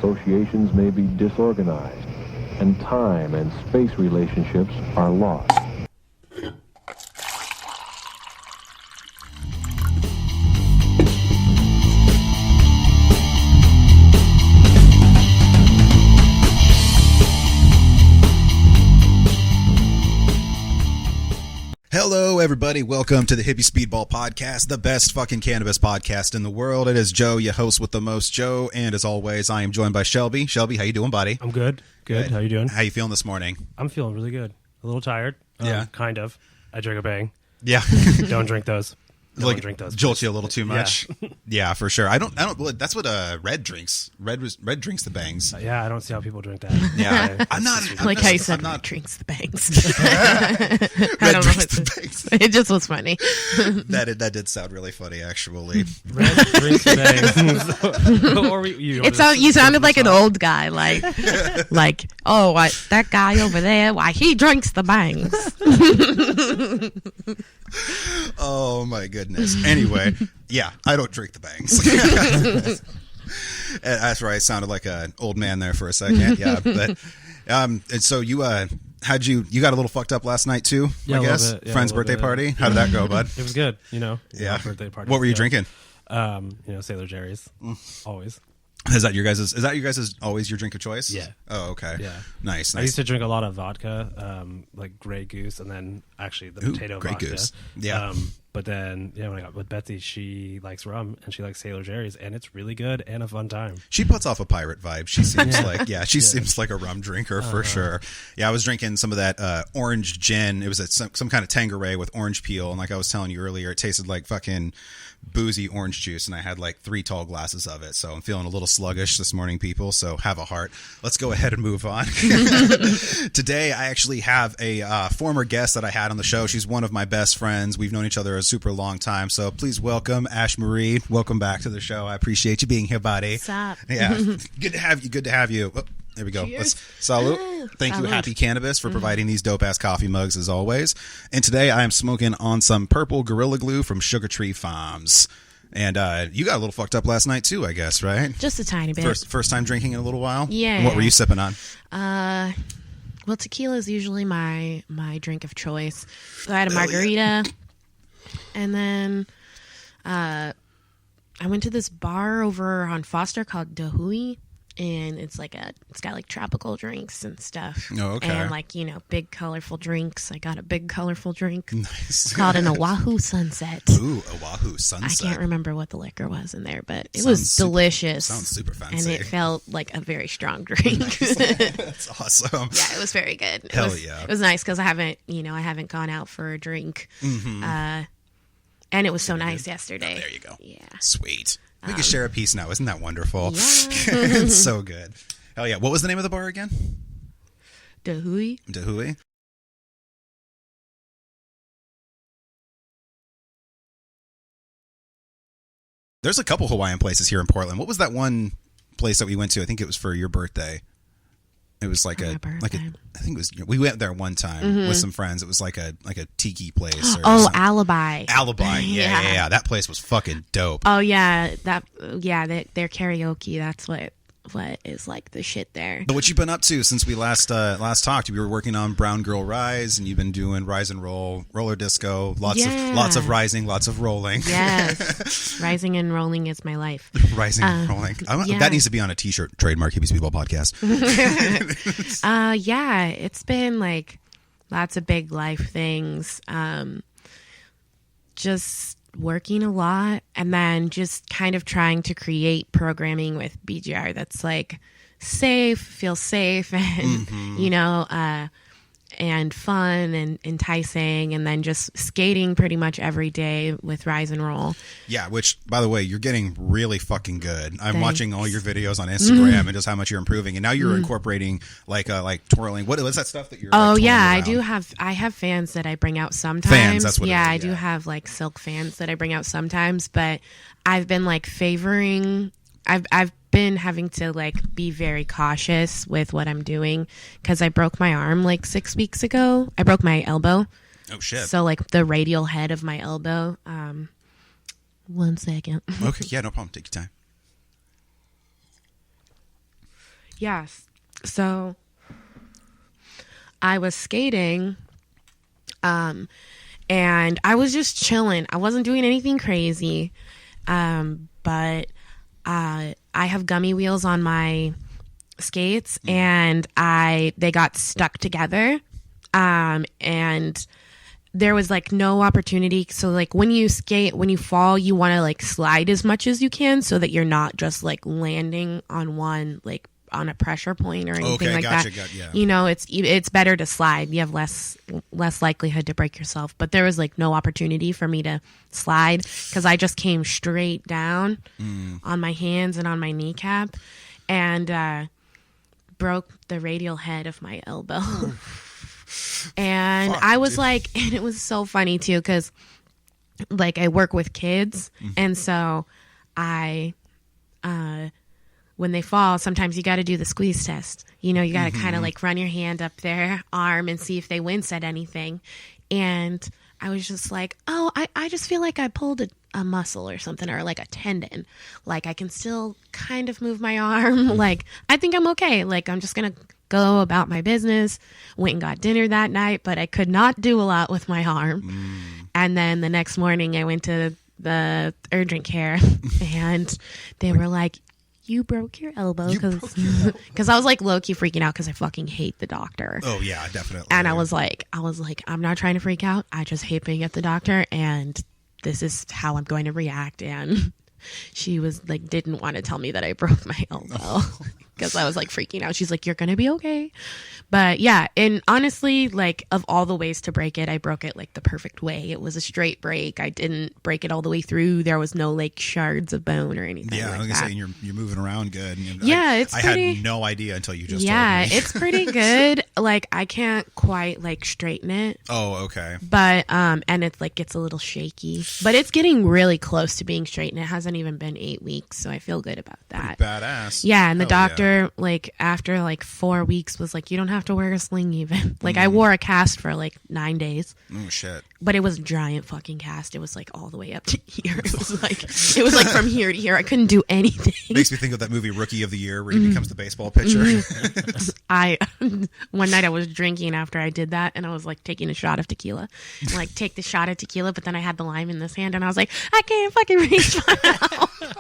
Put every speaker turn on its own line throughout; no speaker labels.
associations may be disorganized, and time and space relationships are lost.
Hello, everybody. Welcome to the Hippie Speedball Podcast, the best fucking cannabis podcast in the world. It is Joe, your host with the most, Joe, and as always, I am joined by Shelby. Shelby, how you doing, buddy?
I'm good. Good. How you doing?
How you feeling this morning?
I'm feeling really good. A little tired.
Yeah.
Kind of. I drink a bang.
Yeah.
Don't drink those. Don't drink those.
Jolts you a little too much. Yeah, for sure. I don't. That's what Red drinks. Red drinks the bangs.
Yeah, I don't see how people drink that.
Yeah, I'm not.
Like how you said, Red drinks the bangs. I don't know if
the bangs.
it just was funny.
That did sound really funny, actually.
Red drinks the bangs. Or
You sounded like an old guy, like that guy over there. Why he drinks the bangs?
Oh my goodness. Anyway, yeah, I don't drink the bangs. That's right. I sounded like an old man there for a second. Yeah, but and so you got a little fucked up last night too?
Yeah,
I guess.
Yeah,
friend's birthday party. How did that go, bud?
It was good.
Yeah.
Birthday party.
What were you drinking?
Sailor Jerry's. Always.
Is that your guys' always your drink of choice?
Yeah.
Oh, okay.
Yeah.
Nice.
I used to drink a lot of vodka, like Grey Goose, and then actually the potato
Grey
vodka.
Goose. Yeah.
But then, when I got with Betsy, she likes rum and she likes Sailor Jerry's, and it's really good and a fun time.
She puts off a pirate vibe. She seems seems like a rum drinker for sure. Yeah, I was drinking some of that orange gin. It was some kind of Tanqueray with orange peel, and like I was telling you earlier, it tasted like fucking boozy orange juice, and I had like 3 tall glasses of it. So I'm feeling a little sluggish this morning, people. So have a heart. Let's go ahead and move on. Today, I actually have a former guest that I had on the show. She's one of my best friends. We've known each other a super long time. So please welcome Ash Marie. Welcome back to the show. I appreciate you being here, buddy.
What's up?
Yeah, good to have you. Good to have you. Oh, there we go.
Cheers.
Salute. Thank you,
Salute.
Happy Cannabis, for providing these dope-ass coffee mugs as always. And today I am smoking on some purple Gorilla Glue from Sugar Tree Farms. And you got a little fucked up last night too, I guess, right?
Just a tiny bit.
First time drinking in a little while?
Yeah.
And what were you sipping on?
Well, tequila is usually my drink of choice. So I had a margarita, and then I went to this bar over on Foster called Dahui, and it's got like tropical drinks and stuff.
Oh, okay.
And big colorful drinks. I got a big colorful drink.
Nice.
Called an Oahu Sunset.
Ooh, Oahu Sunset.
I can't remember what the liquor was in there, but it was delicious.
Sounds super fancy.
And it felt like a very strong drink.
That's awesome.
Yeah, it was very good.
Yeah.
It was nice because I haven't gone out for a drink.
Mm-hmm.
And it was so nice yesterday.
Oh, there you go.
Yeah.
Sweet. We can share a piece now. Isn't that wonderful?
Yeah.
It's so good. Hell yeah. What was the name of the bar again?
Dahui.
Dahui? There's a couple Hawaiian places here in Portland. What was that one place that we went to? I think it was for your birthday. It was I think it was, we went there one time with some friends. It was like a tiki place. Or something.
Alibi.
Alibi. Yeah. That place was fucking dope.
Oh yeah, their karaoke. That's what is like the shit there.
But what you've been up to since we last talked? You were working on Brown Girl Rise, and you've been doing Rise and Roll, roller disco, lots of rising, lots of rolling.
Yes, rising and rolling is my life.
Rising and rolling. That needs to be on a T-shirt. Trademark Hippie Speedball Podcast.
Yeah, it's been like lots of big life things. Just working a lot, and then just kind of trying to create programming with BGR that's like feels safe and and fun and enticing, and then just skating pretty much every day with Rise and Roll.
Yeah, which, by the way, you're getting really fucking good. I'm watching all your videos on Instagram and just how much you're improving, and now you're incorporating like twirling. What's that stuff that you're?
Oh yeah,
around?
I have fans that I bring out sometimes.
Fans, that's what.
I do have like silk fans that I bring out sometimes, but I've been like favoring. I've been having to like be very cautious with what I'm doing because I broke my arm like 6 weeks ago. I broke my elbow.
Oh shit.
So like the radial head of my elbow. 1 second.
Okay, yeah, no problem. Take your time.
Yes. So I was skating, and I was just chilling. I wasn't doing anything crazy, but I have gummy wheels on my skates, and they got stuck together, and there was like no opportunity. So like when you skate, when you fall, you want to like slide as much as you can so that you're not just like landing on one, like on a pressure point or anything like that.
Yeah.
You know, it's better to slide. You have less likelihood to break yourself. But there was like no opportunity for me to slide because I just came straight down on my hands and on my kneecap and broke the radial head of my elbow. And I was like, and it was so funny too because like I work with kids, and so I when they fall, sometimes you got to do the squeeze test. You know, you got to kind of like run your hand up their arm and see if they wince at anything. And I was just like, oh, I just feel like I pulled a muscle or something, or like a tendon. Like I can still kind of move my arm. Like I think I'm okay. Like I'm just going to go about my business. Went and got dinner that night, but I could not do a lot with my arm. And then the next morning I went to the urgent care and they were like, you broke your elbow, because I was like low-key freaking out because I fucking hate the doctor.
Oh yeah, definitely.
And I was like, I'm not trying to freak out. I just hate being at the doctor, and this is how I'm going to react. And she was like, didn't want to tell me that I broke my elbow because I was like freaking out. She's like, you're going to be okay. But yeah, and honestly, like of all the ways to break it, I broke it like the perfect way. It was a straight break. I didn't break it all the way through. There was no like shards of bone or anything.
Yeah,
like
I was
that.
gonna say you're moving around good. And
Yeah,
I had no idea until you just
yeah,
told me.
it's pretty good. Like I can't quite like straighten it.
Oh, okay.
But and it's like gets a little shaky, but it's getting really close to being straight, and it hasn't even been 8 weeks, so I feel good about that.
Badass.
Yeah, and the
Hell
doctor like after like 4 weeks was like, you don't have to wear a sling even. Like I wore a cast for like 9 days.
Oh shit.
But it was a giant fucking cast. It was like all the way up to here. It was like from here to here. I couldn't do anything.
Makes me think of that movie Rookie of the Year where he becomes the baseball pitcher.
One night I was drinking after I did that, and I was like taking a shot of tequila. And, like take the shot of tequila, but then I had the lime in this hand, and I was like, I can't fucking reach my mouth.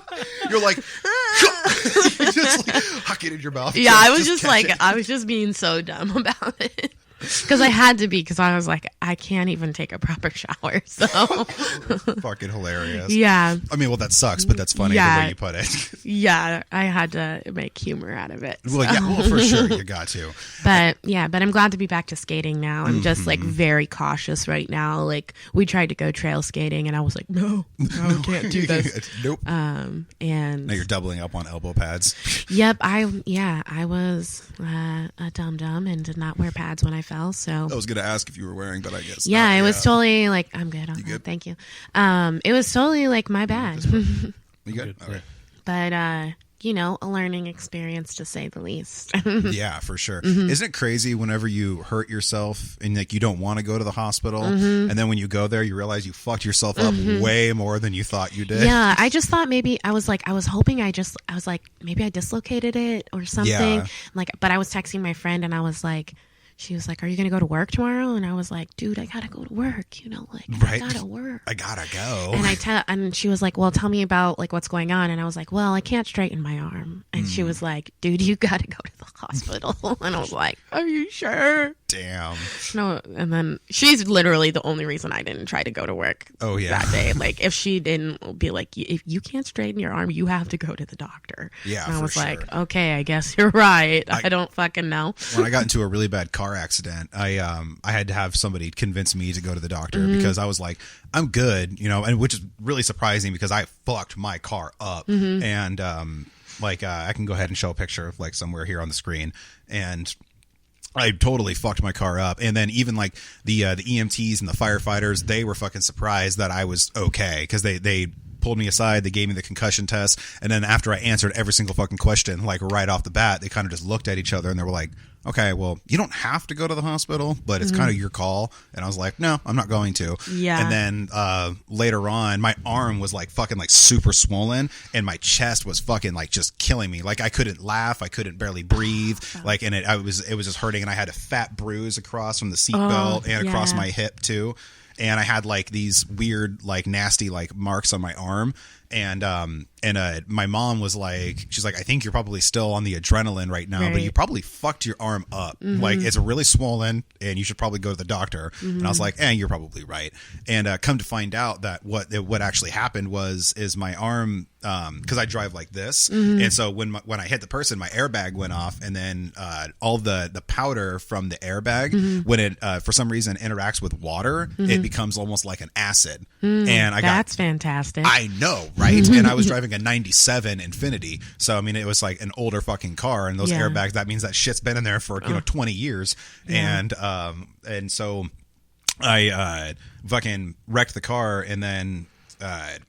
You're like, just like huck it in your mouth.
Yeah, I was just
catch
like,
it.
I was just being so dumb about it. Because I had to be, because I was like, I can't even take a proper shower. So,
Fucking hilarious.
yeah.
I mean, well, that sucks, but that's funny the
Yeah.
way you put it.
Yeah, I had to make humor out of it.
Well, yeah, well, for sure, you got to.
But I'm glad to be back to skating now. I'm just like very cautious right now. Like we tried to go trail skating, and I was like, no, I can't do this.
Nope.
And
Now you're doubling up on elbow pads.
yep, I was a dum dum and did not wear pads when I fell. So
I was gonna ask if you were wearing, but I guess
yeah,
not.
it was totally like, I'm good. I'm
good?
Thank you. It was totally like my bad.
You good? Okay.
But a learning experience to say the least.
Yeah, for sure. Isn't it crazy whenever you hurt yourself and like you don't want to go to the hospital, and then when you go there, you realize you fucked yourself up way more than you thought you did?
Yeah, I just thought maybe I was hoping I was like, maybe I dislocated it or something.
Yeah.
Like, but I was texting my friend, and I was like, she was like, are you going to go to work tomorrow? And I was like, dude, I got to go to work,
Right.
I got to work.
I gotta go.
And she was like, well, tell me about like what's going on. And I was like, well, I can't straighten my arm. And she was like, dude, you got to go to the hospital. And I was like, are you sure?
Damn.
No. And then she's literally the only reason I didn't try to go to work.
Oh, yeah.
That day. Like if she didn't be like, if you can't straighten your arm, you have to go to the doctor.
Yeah,
And I
for
was like,
sure.
okay, I guess you're right. I don't fucking know.
When I got into a really bad car accident, I had to have somebody convince me to go to the doctor because I was like, I'm good, and which is really surprising because I fucked my car up, and I can go ahead and show a picture of like somewhere here on the screen, and I totally fucked my car up. And then even like the EMTs and the firefighters, they were fucking surprised that I was okay because they pulled me aside. They gave me the concussion test. And then after I answered every single fucking question, like right off the bat, they kind of just looked at each other and they were like, okay, well, you don't have to go to the hospital, but it's kind of your call. And I was like, no, I'm not going to.
Yeah.
And then later on, my arm was like fucking like super swollen and my chest was fucking like just killing me. Like I couldn't laugh. I couldn't barely breathe. Like, and it was just hurting. And I had a fat bruise across from the seatbelt and across my hip too. And I had like these weird, like nasty, like marks on my arm. And my mom was like, she's like, I think you're probably still on the adrenaline right now, but you probably fucked your arm up. Like it's really swollen and you should probably go to the doctor. And I was like, you're probably right. And come to find out that what actually happened is my arm, because I drive like this. And so when I hit the person, my airbag went off, and then all the powder from the airbag, when it for some reason interacts with water, it becomes almost like an acid. And
That's fantastic.
I know, right? And I was driving a 97 Infinity. So, I mean, it was like an older fucking car, and those airbags, that means that shit's been in there for, 20 years. And so I fucking wrecked the car, and then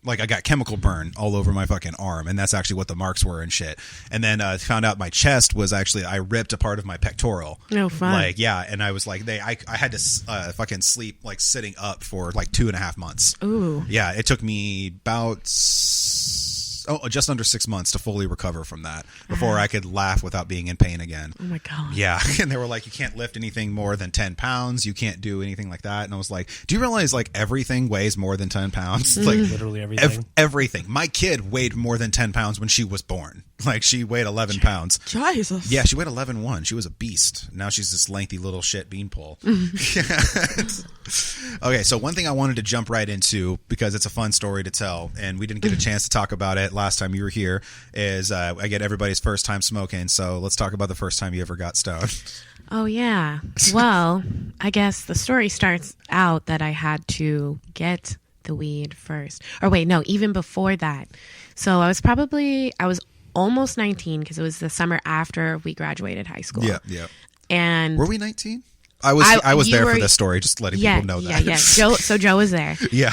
like I got chemical burn all over my fucking arm, and that's actually what the marks were and shit. And then found out my chest was actually, I ripped a part of my pectoral.
No fun.
Like, yeah, and I was like, I had to fucking sleep like sitting up for like 2.5 months.
Ooh.
Yeah, it took me about just under 6 months to fully recover from that before I could laugh without being in pain again.
Oh my God.
Yeah. And they were like, you can't lift anything more than 10 pounds. You can't do anything like that. And I was like, do you realize like everything weighs more than 10 pounds? Like
Literally everything.
everything. My kid weighed more than 10 pounds when she was born. Like she weighed 11 pounds.
Jesus.
Yeah, she weighed 11.1. She was a beast. Now she's this lengthy little shit beanpole. Okay, so one thing I wanted to jump right into, because it's a fun story to tell, and we didn't get a chance to talk about it last time you were here, is I get everybody's first time smoking. So let's talk about the first time you ever got stoned.
Oh, yeah. Well, I guess the story starts out that I had to get the weed first. Or wait, no, even before that. So I was almost 19, because it was the summer after we graduated high school.
Yeah.
And
Were we 19? I was
you
there
were-
for this story, just letting people know that.
Yeah. Joe was there.
Yeah.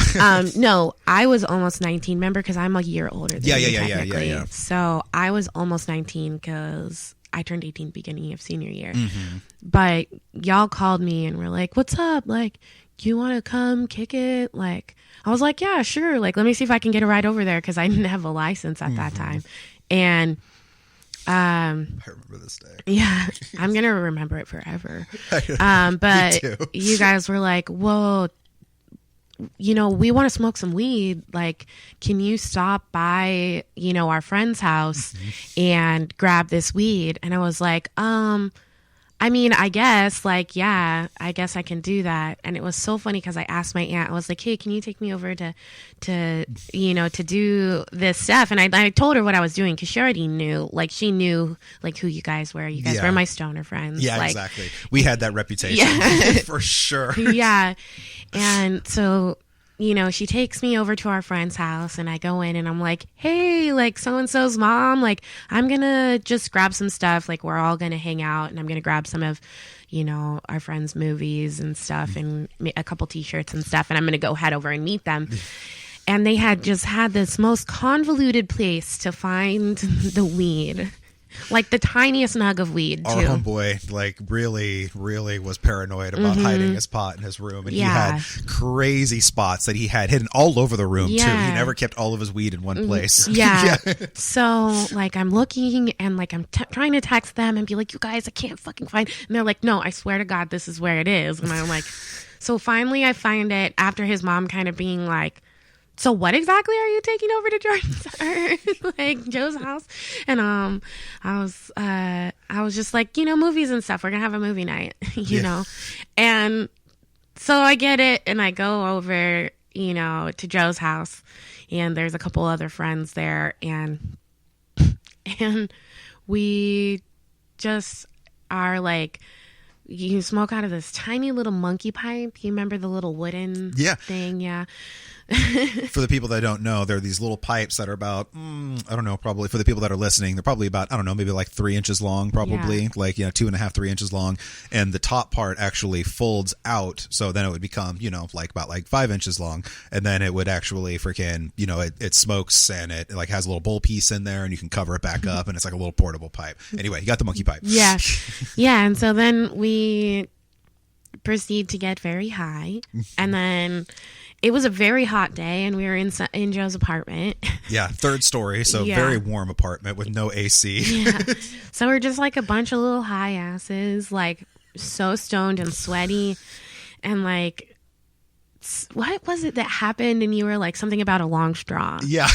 No, I was almost 19, remember, because I'm a year older than you, technically.
Yeah.
So I was almost 19 because I turned 18 beginning of senior year.
Mm-hmm.
But y'all called me and were like, what's up? Like, you want to come kick it? Like, I was like, yeah, sure. Like, let me see if I can get a ride over there, because I didn't have a license at that time. And
I remember this day.
yeah, I'm going to remember it forever. But
too.
you guys were like, well, we want to smoke some weed. Like, can you stop by, our friend's house and grab this weed? And I was like, I mean, I guess, like, yeah, I guess I can do that. And it was so funny because I asked my aunt, I was like, hey, can you take me over to do this stuff? And I told her what I was doing, because she already knew, like, she knew, like, who you guys were. You guys were my stoner friends.
Yeah,
like,
exactly. We had that reputation for sure.
yeah. And so, she takes me over to our friend's house, and I go in and I'm like, hey, like, so-and-so's mom, like, I'm going to just grab some stuff. Like, we're all going to hang out, and I'm going to grab some of, our friends' movies and stuff, and a couple t-shirts and stuff. And I'm going to go head over and meet them. And they had just had this most convoluted place to find the weed. Like the tiniest nug of weed, too.
Our homeboy, like, really, really was paranoid about hiding his pot in his room. And he had crazy spots that he had hidden all over the room, too. He never kept all of his weed in one place.
Yeah. So, like, I'm looking, and, like, I'm trying to text them and be like, you guys, I can't fucking find. And they're like, no, I swear to God, this is where it is. And I'm like, so finally I find it after his mom kind of being like, so what exactly are you taking over to Jordan's like Joe's house? And I was just like, movies and stuff. We're gonna have a movie night, you know. And so I get it, and I go over, to Joe's house, and there's a couple other friends there, and we just are like, you smoke out of this tiny little monkey pipe. You remember the little wooden thing? Yeah.
For the people that don't know, there are these little pipes that are about, I don't know, probably for the people that are listening, they're probably about, I don't know, maybe like 3 inches long, probably
Yeah.
like, 2.5, 3 inches long. And the top part actually folds out. So then it would become, like about like 5 inches long. And then it would actually freaking, it smokes and it like has a little bowl piece in there and you can cover it back up and it's like a little portable pipe. Anyway, you got the monkey pipe.
Yeah. Yeah. And so then we proceed to get very high. And then it was a very hot day and we were in Joe's apartment.
Yeah. 3rd story. So
Yeah.
very warm apartment with no AC.
Yeah. So we're just like a bunch of little high asses, like so stoned and sweaty. And like, what was it that happened? And you were like something about a long straw.
Yeah.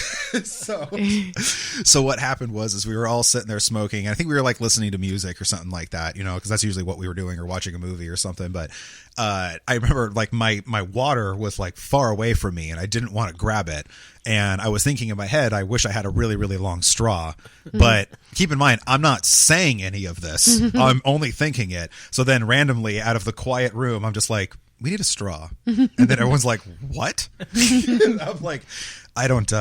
So what happened was we were all sitting there smoking. I think we were like listening to music or something like that, because that's usually what we were doing, or watching a movie or something. But I remember like my water was like far away from me and I didn't want to grab it. And I was thinking in my head, I wish I had a really, really long straw. But keep in mind, I'm not saying any of this. I'm only thinking it. So then randomly out of the quiet room, I'm just like, we need a straw. And then everyone's like, what? I'm like, I don't,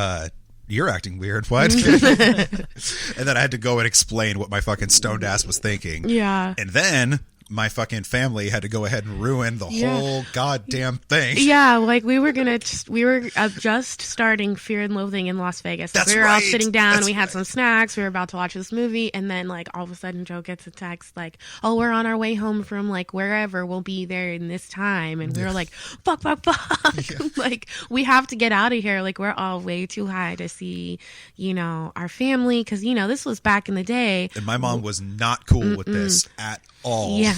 you're acting weird. What? And then I had to go and explain what my fucking stoned ass was thinking.
Yeah.
And then my fucking family had to go ahead and ruin the whole goddamn thing.
Yeah, like we were just starting Fear and Loathing in Las Vegas. Like,
That's
we were all
right.
sitting down,
That's
we had
right.
some snacks, we were about to watch this movie, and then like all of a sudden Joe gets a text like, "Oh, we're on our way home from like wherever. We'll be there in this time." And we were like, "Fuck." Like we have to get out of here. Like we're all way too high to see, our family, because this was back in the day.
And my mom was not cool with this at all.
Yeah.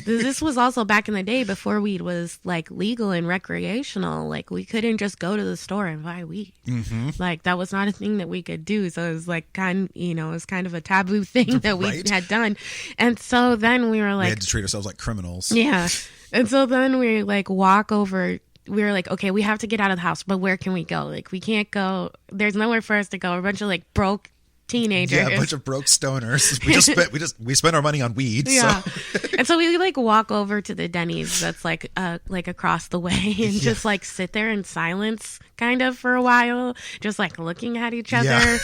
This was also back in the day before weed was like legal and recreational. Like we couldn't just go to the store and buy weed. Mm-hmm. Like that was not a thing that we could do. So it was like it was kind of a taboo thing that we
Right.
had done. And so then we were
We
like,
had to treat ourselves like criminals.
yeah. And so then we like walk over. We were like, okay, we have to get out of the house, but where can we go? Like we can't go. There's nowhere for us to go. We're a bunch of like broke teenagers.
Yeah, a bunch of broke stoners. We spent our money on weed.
Yeah.
So.
And so we like walk over to the Denny's that's like across the way and just like sit there in silence kind of for a while, just like looking at each other.
Yeah.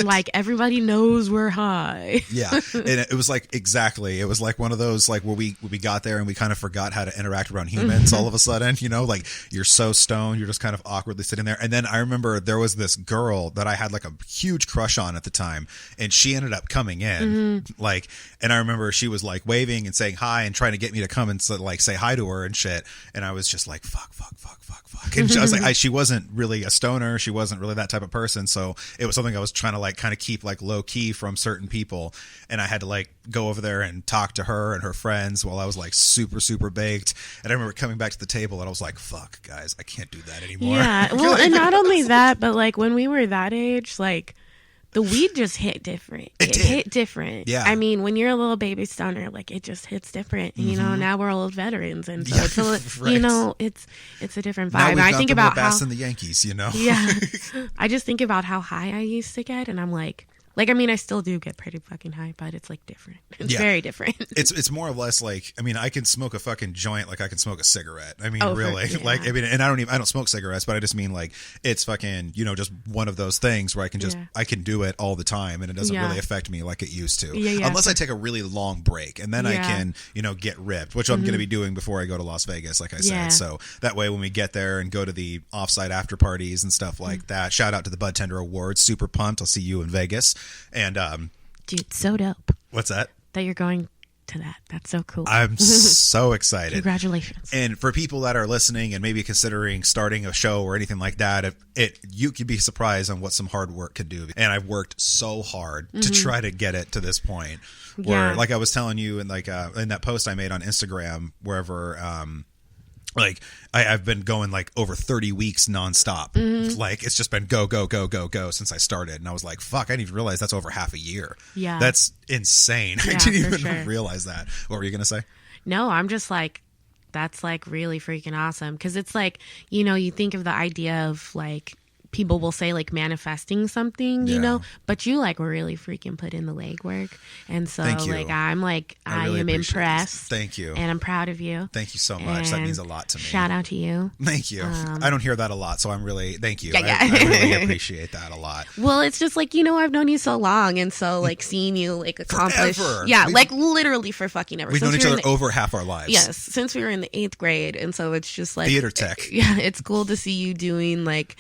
Like everybody knows we're high.
Yeah, and it was like exactly. It was like one of those like where we got there and we kind of forgot how to interact around humans all of a sudden. Like you're so stoned, you're just kind of awkwardly sitting there. And then I remember there was this girl that I had like a huge crush on at the time, and she ended up coming in like, and I remember she was like waving and saying hi and trying to get me to come and like say hi to her and shit. And I was just like fuck. And I was like, she wasn't really a stoner. She wasn't really that type of person. So it was something I was trying to like kind of keep like low key from certain people. And I had to like go over there and talk to her and her friends while I was like super, super baked. And I remember coming back to the table and I was like, fuck guys, I can't do that anymore.
Yeah. Well, and not only that, but like when we were that age, like the weed just hit different.
It did.
Hit different.
Yeah.
I mean, when you're a little baby stoner, like it just hits different. Now we're old veterans, and so it's a,
Right.
it's a different
Now
vibe.
we've
And I
got
think
the
about
Bass
how
and the Yankees,
yeah, I just think about how high I used to get, and I'm like I mean, I still do get pretty fucking high, but it's like different. It's
Yeah.
very different.
It's more or less like, I mean, I can smoke a fucking joint like I can smoke a cigarette. I mean,
Oh, for-
really,
yeah.
like, I mean, and I don't smoke cigarettes, but I just mean like it's fucking, just one of those things where I can just,
Yeah.
I can do it all the time and it doesn't
Yeah.
really affect me like it used to.
Yeah.
Unless I take a really long break and then I
Yeah.
can, get ripped, which I'm going to be doing before I go to Las Vegas, like I said.
Yeah.
So that way when we get there and go to the offsite after parties and stuff like that, shout out to the Bud Tender Awards, super pumped. I'll see you in Vegas. And,
Dude, so dope
what's that?
that you're going to that. That's so cool.
I'm so excited.
Congratulations.
And for people that are listening and maybe considering starting a show or anything like that, you could be surprised on what some hard work could do. And I've worked so hard to try to get it to this point where,
Yeah.
like I was telling you in like in that post I made on Instagram, wherever, like I've been going like over 30 weeks nonstop. Like it's just been go since I started. And I was like, fuck, I didn't even realize that's over half a year.
Yeah.
That's insane. I
Yeah,
didn't
for
even
sure.
realize that. What were you going to say?
No, I'm just like, that's like really freaking awesome. Cause it's like, you think of the idea of like people will say like manifesting something, you
Yeah.
know, but you like really freaking put in the legwork. And so
Thank you.
like I
really
am
appreciate this.
impressed.
Thank you.
And I'm proud of you.
Thank you so much. That
And
means a lot to me.
Shout out to you.
Thank you. I don't hear that a lot, so I'm really thank you.
Yeah.
I really appreciate that a lot.
Well, it's just like, you know, I've known you so long, and so like seeing you like accomplish,
Forever.
yeah,
We've-
like literally for fucking ever.
We've
Since
known each
we were
other
in the-
over half our lives.
Yes, since we were in the 8th grade, and so it's just like
Theater tech.
Yeah, it's cool to see you doing like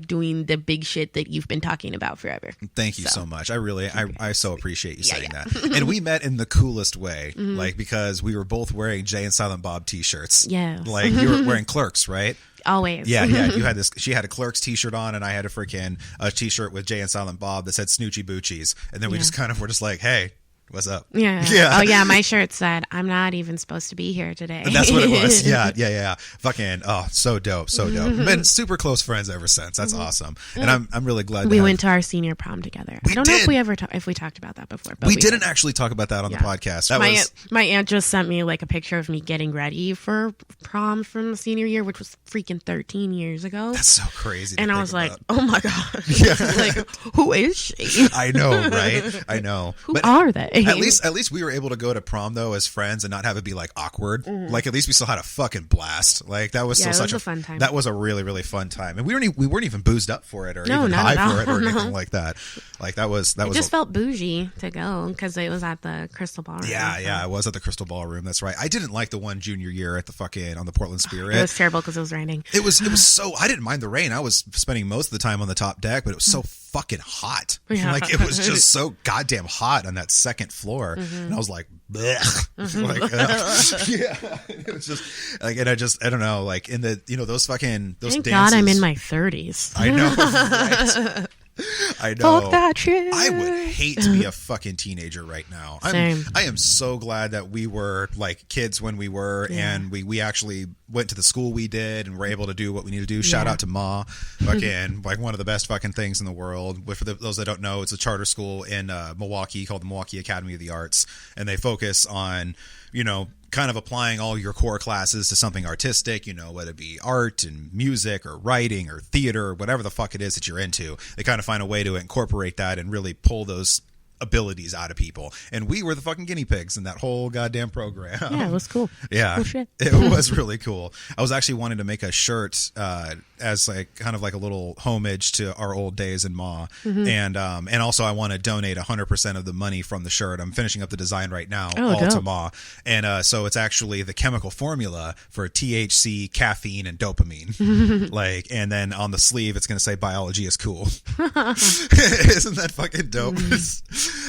doing the big shit that you've been talking about forever.
Thank you so much. I so appreciate you saying
yeah.
that. And we met in the coolest way, like because we were both wearing Jay and Silent Bob t-shirts.
Yes.
Like you were wearing Clerks, right?
Always.
Yeah. You had this. She had a Clerks t-shirt on, and I had a t-shirt with Jay and Silent Bob that said Snoochie Boochies. And then we just kind of were just like, hey, what's up?
Yeah.
Yeah.
Oh yeah, my shirt said, "I'm not even supposed to be here today."
That's what it was. Yeah. Fucking so dope. Been super close friends ever since. That's awesome. And I'm really glad
We went to our senior prom together. I don't know if
did.
if we talked about that before, but
we didn't actually talk about that on the podcast. That was
my aunt just sent me like a picture of me getting ready for prom from senior year, which was freaking 13 years ago.
that's so crazy. to
And I
think
was like,
about.
oh my god, like who is she?
I know, right? I know.
Who are they?
At least we were able to go to prom though as friends and not have it be like awkward. Like at least we still had a fucking blast. Like that was
Yeah,
so
it was
such
a fun time.
That was a really really fun time, and we weren't even boozed up for it or
No,
even
not
high
at
for it or
all,
anything
no.
like that. Like that was
It just felt bougie to go because it was at the Crystal Ballroom.
yeah. I was at the Crystal Ballroom. That's right. I didn't like the one junior year at the fucking on the Portland Spirit.
It was terrible because it was raining.
It was so. I didn't mind the rain. I was spending most of the time on the top deck, but it was so fucking hot.
Yeah.
Like it was just so goddamn hot on that second floor, and I was like, blech. Like, yeah. It was just like, and I don't know, like in the those fucking those
Thank
dances.
God I'm in my 30s.
I know. Right? I know.
Fuck that shit.
I would hate to be a fucking teenager right now.
Same.
I am so glad that we were like kids when we were, and we actually went to the school we did and were able to do what we need to do. Shout out to Ma, fucking like one of the best fucking things in the world. But for those that don't know, it's a charter school in Milwaukee called the Milwaukee Academy of the Arts, and they focus on kind of applying all your core classes to something artistic, whether it be art and music or writing or theater or whatever the fuck it is that you're into. They kind of find a way to incorporate that and really pull those abilities out of people. And we were the fucking guinea pigs in that whole goddamn program.
Yeah, it was cool.
Yeah,
Cool shit.
It was really cool. I was actually wanting to make a shirt as like kind of like a little homage to our old days in Ma, and also I want to donate 100% of the money from the shirt. I'm finishing up the design right now, all to
dope.
Ma, and so it's actually the chemical formula for THC, caffeine, and dopamine. Like, and then on the sleeve it's going to say "Biology is cool." Isn't that fucking dope?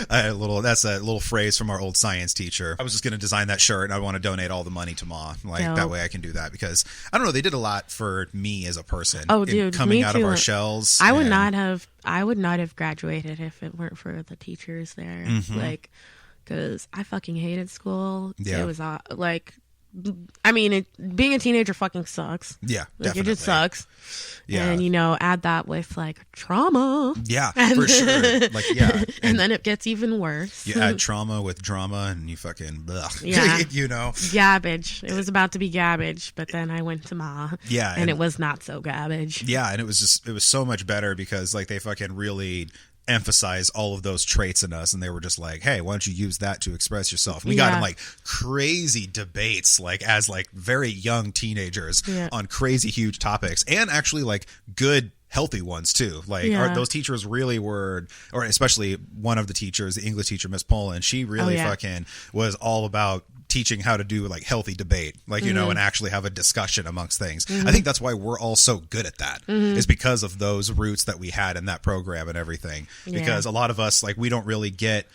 That's a little phrase from our old science teacher. I was just going to design that shirt, and I want to donate all the money to Ma. Like
Dope.
that way I can do that because I don't know. They did a lot for me as a person.
Oh,
in
dude,
coming
me
out of
too.
our shells.
I would
and-
not have graduated if it weren't for the teachers there. Like, because I fucking hated school.
Yeah.
It was like, I mean, being a teenager fucking sucks.
Yeah,
Like,
definitely.
it just sucks.
Yeah.
And, add that with like trauma.
Yeah, for sure. Like, yeah.
And then it gets even worse.
You add trauma with drama, and you fucking blech.
Yeah. Gabbage. It was about to be gabbage, but then I went to Ma.
Yeah,
And
and-
it was not so gabbage.
Yeah, and it was so much better because like they fucking really emphasize all of those traits in us, and they were just like, hey, why don't you use that to express yourself? And we got in like crazy debates like as like very young teenagers on crazy huge topics, and actually like good healthy ones too. Like those teachers really were, or especially one of the teachers, the English teacher, Miss Poland, she really fucking was all about teaching how to do like healthy debate, like and actually have a discussion amongst things. I think that's why we're all so good at that, is because of those roots that we had in that program and everything. Because a lot of us, like, we don't really get,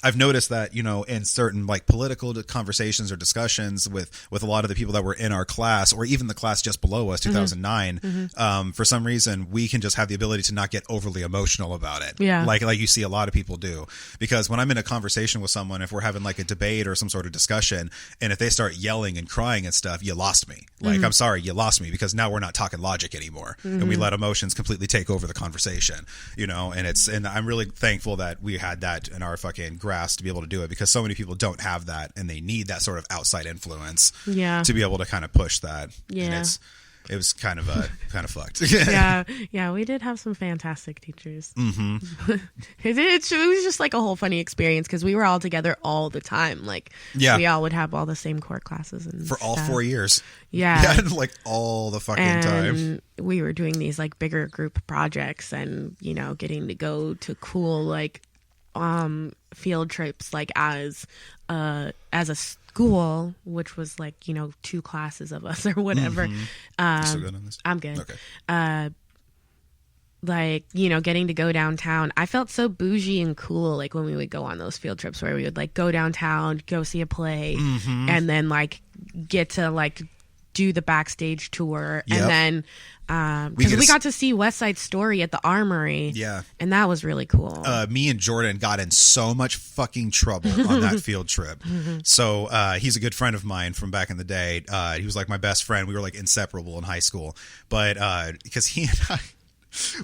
I've noticed that, in certain like political conversations or discussions with a lot of the people that were in our class, or even the class just below us, 2009, for some reason we can just have the ability to not get overly emotional about it, like you see a lot of people do. Because when I'm in a conversation with someone, if we're having like a debate or some sort of discussion, and if they start yelling and crying and stuff, you lost me. Like, I'm sorry, you lost me, because now we're not talking logic anymore, and we let emotions completely take over the conversation, and I'm really thankful that we had that in our fucking grasp to be able to do it, because so many people don't have that, and they need that sort of outside influence to be able to kind of push that. And it was kind of fucked.
Yeah, we did have some fantastic teachers. Mm-hmm. it was just like a whole funny experience because we were all together all the time. Like, we all would have all the same core classes and
for all 4 years.
Yeah,
like all the fucking
and
time.
We were doing these like bigger group projects, and getting to go to cool like field trips, like as a school, which was like 2 classes of us or whatever.
You still good on this?
I'm good.
Okay.
Like getting to go downtown, I felt so bougie and cool like when we would go on those field trips where we would like go downtown, go see a play, and then like get to like do the backstage tour. And then because we got to see West Side Story at the Armory, and that was really cool.
Me and Jordan got in so much fucking trouble on that field trip. So he's a good friend of mine from back in the day. He was like my best friend. We were like inseparable in high school, but because he and I,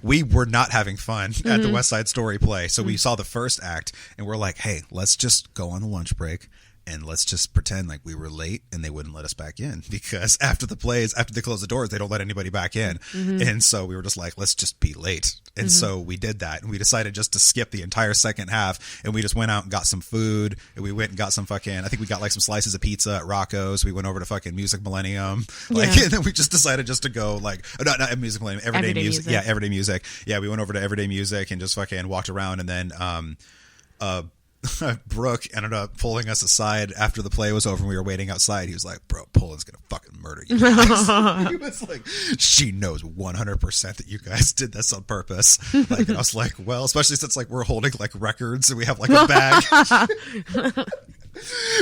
we were not having fun at the West Side Story play. So we saw the first act and we're like, hey, let's just go on the lunch break and let's just pretend like we were late and they wouldn't let us back in, because after the plays, after they close the doors, they don't let anybody back in. And so we were just like, let's just be late. And so we did that, and we decided just to skip the entire second half, and we just went out and got some food, and we went and got some fucking, I think we got like some slices of pizza at Rocco's. We went over to fucking Music Millennium, like, and then we just decided just to go like, not Music Millennium, Everyday Music. Yeah, Everyday Music. Yeah, we went over to Everyday Music and just fucking walked around, and then Brooke ended up pulling us aside after the play was over and we were waiting outside. He was like, bro, Poland's gonna fucking murder you guys. He was like, she knows 100% that you guys did this on purpose. Like, and I was like, well, especially since like we're holding like records and we have like a bag.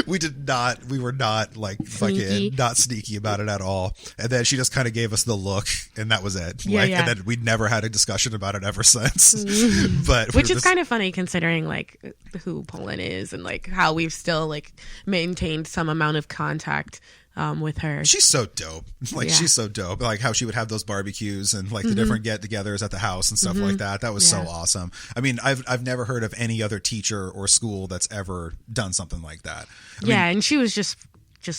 We were not like fucking not sneaky about it at all. And then she just kind of gave us the look, and that was it. And then we never had a discussion about it ever since. But
which is kind of funny considering like who Poland is and like how we've still like maintained some amount of contact with her.
She's so dope. Like, she's so dope. Like how she would have those barbecues and like the different get-togethers at the house and stuff like that. That was so awesome. I mean, I've never heard of any other teacher or school that's ever done something like that. I mean,
and she was just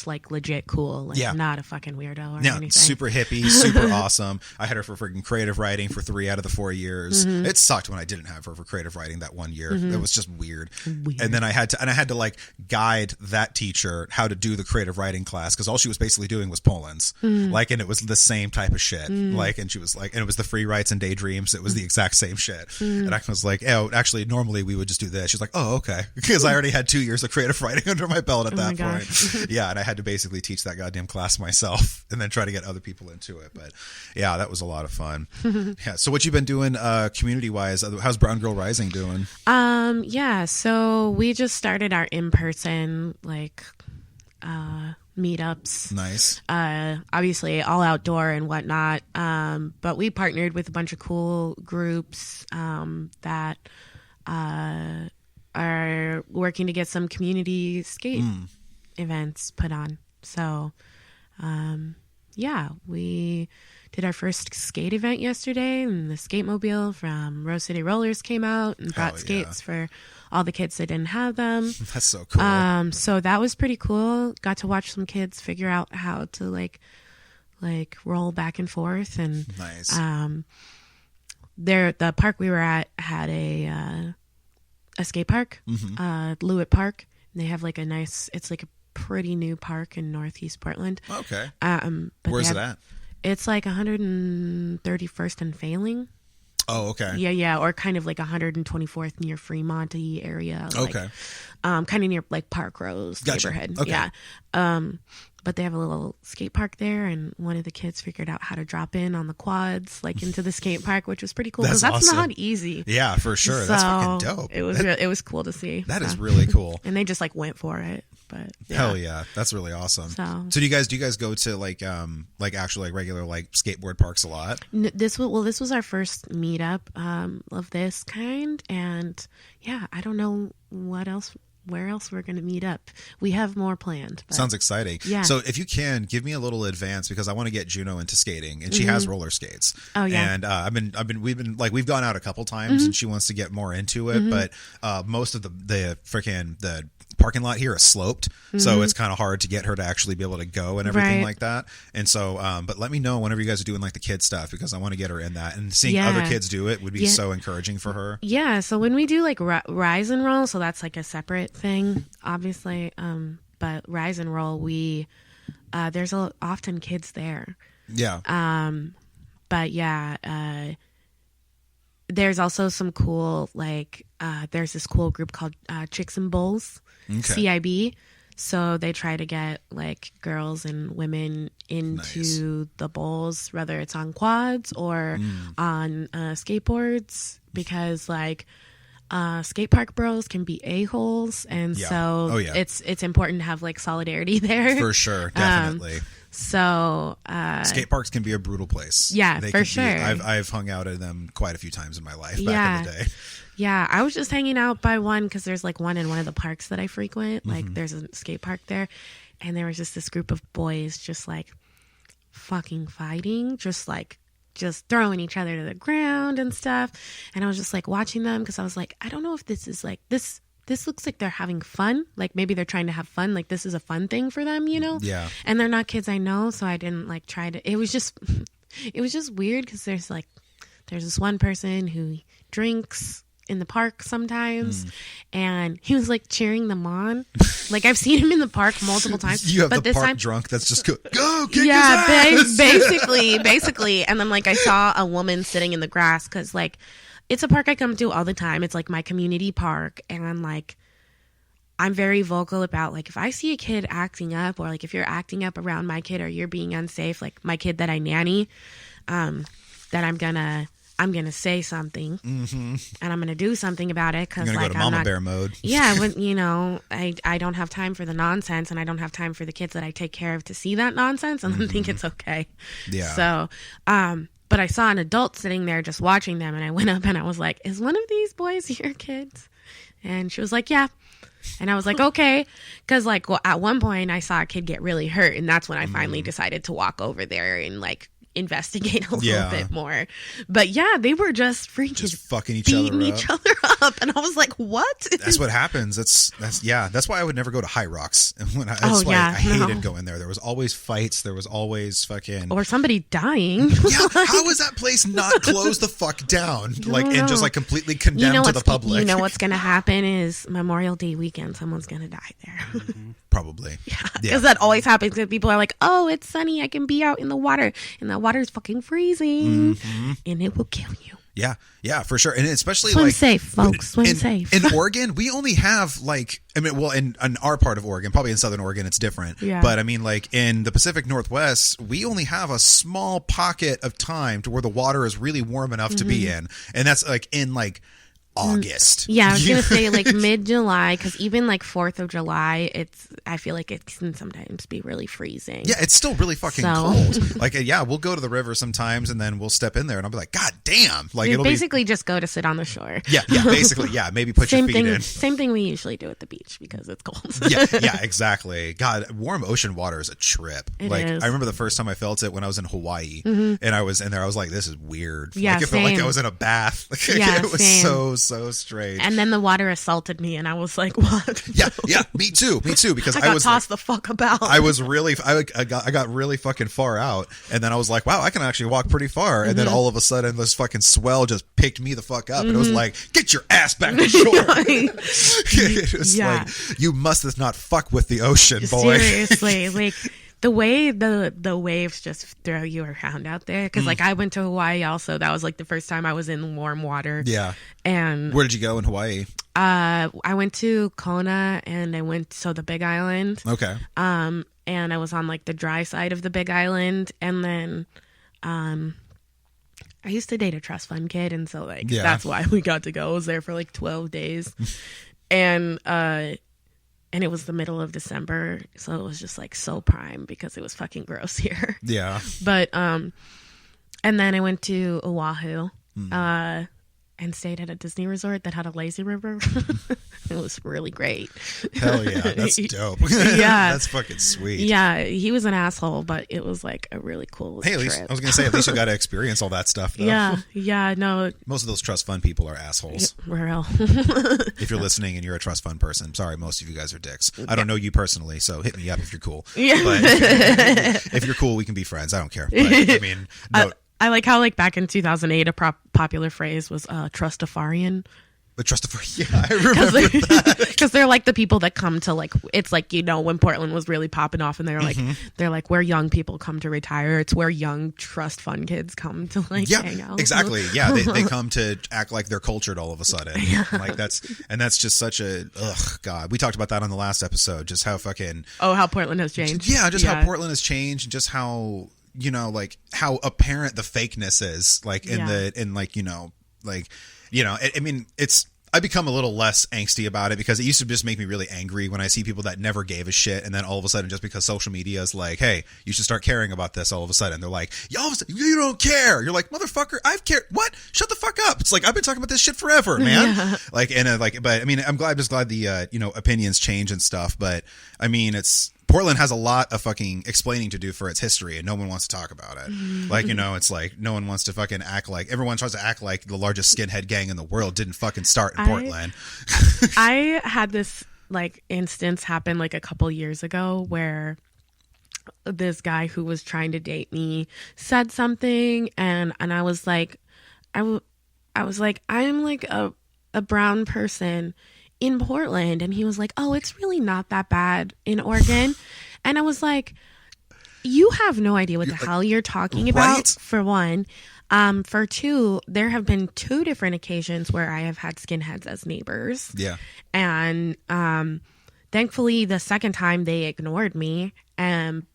like legit cool, like not a fucking weirdo or anything.
Super hippie, super awesome. I had her for freaking creative writing for 3 out of the 4 years. It sucked when I didn't have her for creative writing that one year. It was just weird. And then I had to like guide that teacher how to do the creative writing class, because all she was basically doing was Poland's, like, and it was the same type of shit. Like, and she was like, and it was the free writes and daydreams. It was the exact same shit. And I was like, oh, actually, normally we would just do this. She's like, oh, okay, because I already had 2 years of creative writing under my belt at that point. Yeah. And I had to basically teach that goddamn class myself and then try to get other people into it. But yeah, that was a lot of fun. Yeah. So what you been doing community wise? How's Brown Girl Rising doing?
So we just started our in-person like meetups.
Nice.
Obviously all outdoor and whatnot. But we partnered with a bunch of cool groups that are working to get some community skate events put on. So we did our first skate event yesterday, and the skate mobile from Rose City Rollers came out and brought skates for all the kids that didn't have them.
That's so cool.
So that was pretty cool. Got to watch some kids figure out how to like roll back and forth. And
nice.
The park we were at had a skate park, Lewitt Park. And they have like it's like a pretty new park in Northeast Portland.
Okay.
But
where's it at?
It's like 131st and Failing.
Oh, okay.
Yeah, or kind of like 124th near Fremont area.
Okay.
Kind of near like Park Rose neighborhood.
Okay.
Yeah. But they have a little skate park there, and one of the kids figured out how to drop in on the quads, like into the skate park, which was pretty cool because that's
awesome.
not easy.
Yeah, for sure. That's fucking dope.
It was cool to see.
That is really cool.
And they just like went for it. But
hell yeah, that's really awesome. So do you guys go to like actual like regular like skateboard parks a lot?
This was our first meetup of this kind, and yeah, I don't know where else we're going to meet up. We have more planned. But
sounds exciting. Yeah. So if you can give me a little advance, because I want to get Juno into skating, and she has roller skates. Oh yeah. And we've gone out a couple times, and she wants to get more into it, but most of the parking lot here is sloped, so it's kind of hard to get her to actually be able to go and everything
Right.
like that. And so, but let me know whenever you guys are doing like the kid stuff, because I want to get her in that, and seeing
Yeah.
other kids do it would be
Yeah.
so encouraging for her.
Yeah, so when we do like rise and roll, so that's like a separate thing, obviously. But rise and roll, we there's often kids there.
Yeah.
But yeah, there's also some cool like there's this cool group called Chicks and Bulls,
Okay.
CIB. So they try to get like girls and women into the bowls, whether it's on quads or on skateboards, because like skate park bros can be a-holes, and
Yeah.
so
Oh, yeah.
it's important to have like solidarity there.
For sure, definitely.
So
Skate parks can be a brutal place.
Yeah,
They
for
can
sure.
I've hung out in them quite a few times in my life back
Yeah.
in the day.
yeah, I was just hanging out by one because there's like one in one of the parks that I frequent. Like there's a skate park there, and there was just this group of boys just like fucking fighting, just throwing each other to the ground and stuff. And I was just like watching them because I was like, I don't know if this is like this looks like they're having fun. Like maybe they're trying to have fun. Like this is a fun thing for them, you know?
Yeah.
And they're not kids I know, so I didn't like try to. It was just weird because there's this one person who drinks in the park sometimes, and he was like cheering them on. Like I've seen him in the park multiple times.
You have
but
the
this
park
time,
drunk that's just go kick
yeah,
his ass!
basically. And then like I saw a woman sitting in the grass because like it's a park I come to all the time. It's like my community park, and like I'm very vocal about like if I see a kid acting up, or like if you're acting up around my kid or you're being unsafe, like my kid that I nanny, that I'm gonna say something, and I'm gonna do something about it, because
I'm gonna
like
go to
I'm
mama
not,
bear mode.
yeah, when you know, I don't have time for the nonsense, and I don't have time for the kids that I take care of to see that nonsense and then think it's okay.
Yeah.
So, but I saw an adult sitting there just watching them, and I went up and I was like, "Is one of these boys your kids?" And she was like, "Yeah." And I was like, "Okay," because like at one point I saw a kid get really hurt, and that's when I finally decided to walk over there and like investigate a little bit more. But yeah, they were just freaking
Just fucking each
beating
other up.
each other up, and I was like, "What?"
That's what happens. That's why I would never go to High Rocks. That's
Oh,
why
yeah,
I hated
no.
going there. There was always fights. There was always fucking.
Or somebody dying.
Yeah, how is that place not closed the fuck down? Like, and just
know.
like completely condemned to the public.
You know what's gonna happen is Memorial Day weekend, someone's gonna die there.
Probably.
Because that always happens. Because people are like, "Oh, it's sunny. I can be out in the water, and that water is fucking freezing, and it will kill you."
Yeah, for sure. And especially
Swim
like
safe, folks. Swim
in,
safe.
in Oregon, we only have like, I mean, well, in our part of Oregon, probably in Southern Oregon, it's different.
Yeah.
But I mean, like in the Pacific Northwest, we only have a small pocket of time to where the water is really warm enough to be in, and that's like in like August.
Yeah, I was gonna say like mid-July, because even like 4th of July, I feel like it can sometimes be really freezing.
Yeah, it's still really fucking
So-
cold. Like, yeah, we'll go to the river sometimes, and then we'll step in there, and I'll be like, God damn! Like,
You
it'll
basically just go to sit on the shore.
be, yeah, basically, yeah, maybe put
Same
your feet
thing.
in.
Same thing we usually do at the beach because it's cold.
Yeah, exactly. God, warm ocean water is a trip.
It
like,
is.
I remember the first time I felt it when I was in Hawaii, and I was in there. I was like, this is weird.
Yeah,
like, it felt like
same.
I was in a bath. Like,
Yeah,
it was
same.
so strange.
And then the water assaulted me, and I was like, "What?"
yeah, me too, because
I
I
got
was
tossed the fuck about.
I was really, I got really fucking far out, and then I was like, wow, I can actually walk pretty far, and then
Mm-hmm.
all of a sudden, this fucking swell just picked me the fuck up, and it was like, get your ass back to shore. It was
Yeah.
like, you must not fuck with the ocean, boy.
Seriously, like the way the waves just throw you around out there. Because like I went to Hawaii also. That was like the first time I was in warm water.
Yeah.
And
Where did you go in Hawaii?
I went to Kona, and I went to the Big Island.
Okay.
And I was on like the dry side of the Big Island, and then I used to date a trust fund kid, and so like
Yeah.
that's why we got to go. I was there for like 12 days, and it was the middle of December, so it was just like so prime because it was fucking gross here.
Yeah.
But and then I went to Oahu, and stayed at a Disney resort that had a lazy river. It was really great.
Hell yeah, that's dope.
Yeah.
That's fucking sweet.
Yeah, he was an asshole, but it was like a really cool
Hey, at least
trip.
I was gonna say at least you got to experience all that stuff. Though.
Yeah, no,
Most of those trust fund people are assholes.
real.
If you're listening and you're a trust fund person, I'm sorry, most of you guys are dicks. I don't know you personally, so hit me up if you're cool.
Yeah.
But if you're cool, we can be friends. I don't care. But, I mean, no,
I like how like back in 2008 a popular phrase was trustafarian.
but trust yeah, I remember that.
Because they're like the people that come to like, it's like, you know, when Portland was really popping off and they're like where young people come to retire. It's where young trust fund kids come to like
Yeah,
hang out.
exactly. Yeah, they come to act like they're cultured all of a sudden. Like that's just such a God. We talked about that on the last episode. Just how fucking
Oh, how Portland has changed.
yeah, just how Portland has changed, and just how like how apparent the fakeness is. Like in I mean, I become a little less angsty about it because it used to just make me really angry when I see people that never gave a shit, and then all of a sudden, just because social media is like, hey, you should start caring about this, all of a sudden they're like, you don't care. You're like, motherfucker, I've cared. What? Shut the fuck up. It's like, I've been talking about this shit forever, man. Yeah. But I mean, I'm just glad the opinions change and stuff. But I mean, Portland has a lot of fucking explaining to do for its history, and no one wants to talk about it. Like, it's like no one wants to fucking act like, everyone tries to act like the largest skinhead gang in the world didn't fucking start in Portland.
I had this like instance happen like a couple years ago where this guy who was trying to date me said something, and I was like, I was like, I'm like a brown person in Portland, and he was like, oh, it's really not that bad in Oregon. And I was like, you have no idea what the hell you're talking about,
right?
For one. For two, there have been 2 different occasions where I have had skinheads as neighbors.
Yeah.
And thankfully the second time they ignored me.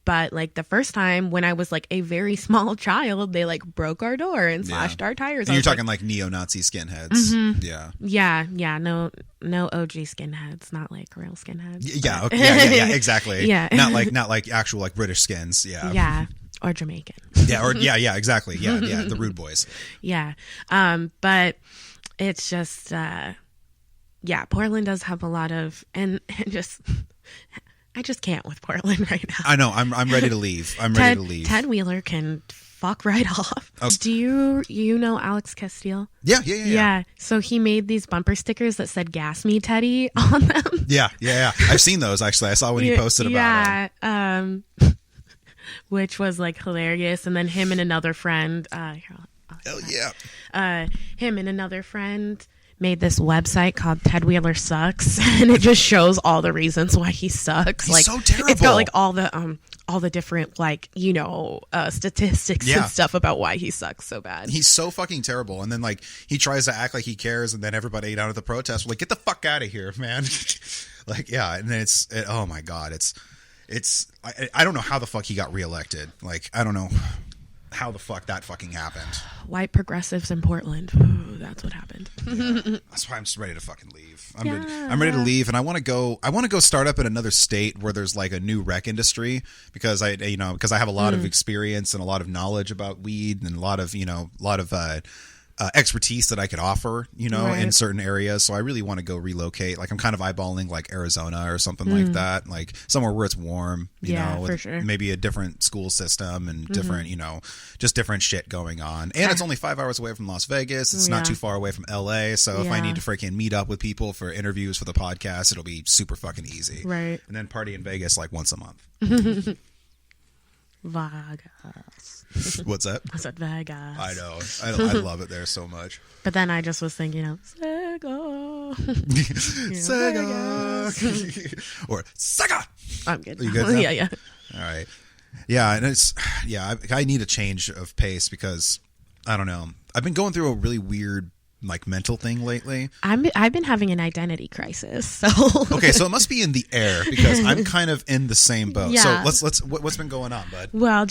But like the first time when I was like a very small child, they like broke our door and slashed our tires.
And you're talking like neo-Nazi skinheads. Yeah.
Yeah. No OG skinheads, not like real skinheads.
Yeah. Okay. Yeah. Exactly.
Yeah.
Not like actual like British skins. Yeah.
Yeah. Or Jamaican.
Yeah. Exactly. Yeah. The rude boys.
Yeah. But it's just, Portland does have a lot of, and just, I just can't with Portland right now.
I know. I'm ready to leave. Ready to leave.
Ted Wheeler can fuck right off. Okay. Do you know Alex Castile?
Yeah.
So he made these bumper stickers that said "Gas Me, Teddy" on them.
Yeah. I've seen those actually. I saw when he posted about
it. Which was like hilarious. And then him and another friend.
Hell yeah.
Him and another friend made this website called Ted Wheeler Sucks, and it just shows all the reasons why he sucks.
He's
like
so terrible.
It's got like all the different like statistics and stuff about why he sucks so bad.
He's so fucking terrible. And then like he tries to act like he cares, and then everybody down at the protest were like, get the fuck out of here, man. Like, yeah. And then oh my God, I don't know how the fuck he got reelected. Like, I don't know how the fuck that fucking happened.
White progressives in Portland. Ooh, that's what happened.
Yeah, that's why I'm just ready to fucking leave. I'm ready to leave, and I want to go start up in another state where there's like a new rec industry, because I have a lot of experience and a lot of knowledge about weed, and a lot of expertise that I could offer, in certain areas. So I really want to go relocate. Like I'm kind of eyeballing like Arizona or something like that, like somewhere where it's warm, with
for sure.
maybe a different school system and different, just different shit going on. And it's only 5 hours away from Las Vegas. It's not too far away from LA. So if I need to freaking meet up with people for interviews for the podcast, it'll be super fucking easy.
Right.
And then party in Vegas like once a month.
Vegas.
What's that?
I said Vegas.
I know. I love it there so much.
But then I just was thinking of Sega.
Sega. Or Sega.
I'm good.
Are you good now?
Yeah.
All right. Yeah, and I need a change of pace because I don't know. I've been going through a really weird like mental thing lately.
I've been having an identity crisis. So
okay, so it must be in the air because I'm kind of in the same boat.
Yeah.
So what's been going on, bud?
Well,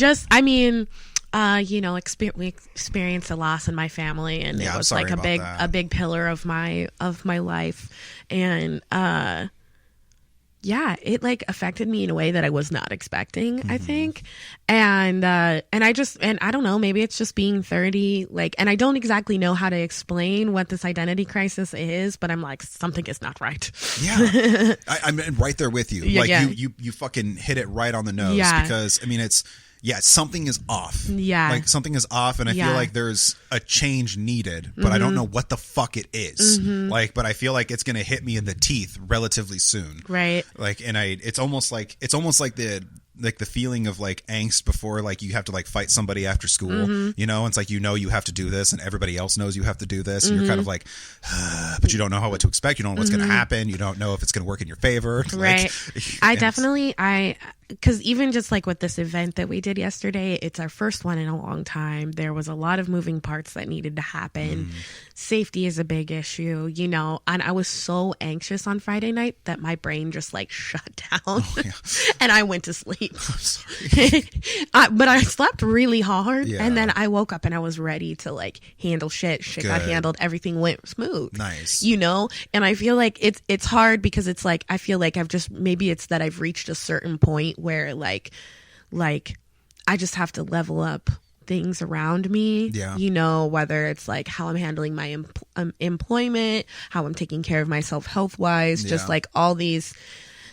we experienced a loss in my family, and it was like a big pillar of my life, and yeah, it like affected me in a way that I was not expecting, I think. And I don't know, maybe it's just being 30, like, and I don't exactly know how to explain what this identity crisis is, but I'm like, something is not right.
Yeah. I'm right there with you.
Yeah,
like
yeah.
you fucking hit it right on the nose
Yeah.
because I mean, something is off.
Yeah.
Like something is off and I
Yeah.
feel like there's a change needed, but I don't know what the fuck it is. Like, but I feel like it's going to hit me in the teeth relatively soon.
Right.
Like, and it's almost like the feeling of like angst before like you have to like fight somebody after school, you know, it's like, you have to do this and everybody else knows you have to do this. And you're kind of like, but you don't know what to expect. You don't know what's going to happen. You don't know if it's going to work in your favor.
Right.
Like,
Because even just like with this event that we did yesterday, it's our first one in a long time. There was a lot of moving parts that needed to happen. Safety is a big issue, you know, and I was so anxious on Friday night that my brain just like shut down and I went to sleep.
I'm sorry.
But I slept really hard
Yeah.
and then I woke up and I was ready to like handle shit. Shit got
Good.
handled. Everything went smooth.
Nice.
You know, and I feel like it's hard because it's like I feel like maybe it's that I've reached a certain point where like I just have to level up things around me.
Yeah.
You know, whether it's like how I'm handling my employment, how I'm taking care of myself health wise, just
Yeah.
like all these.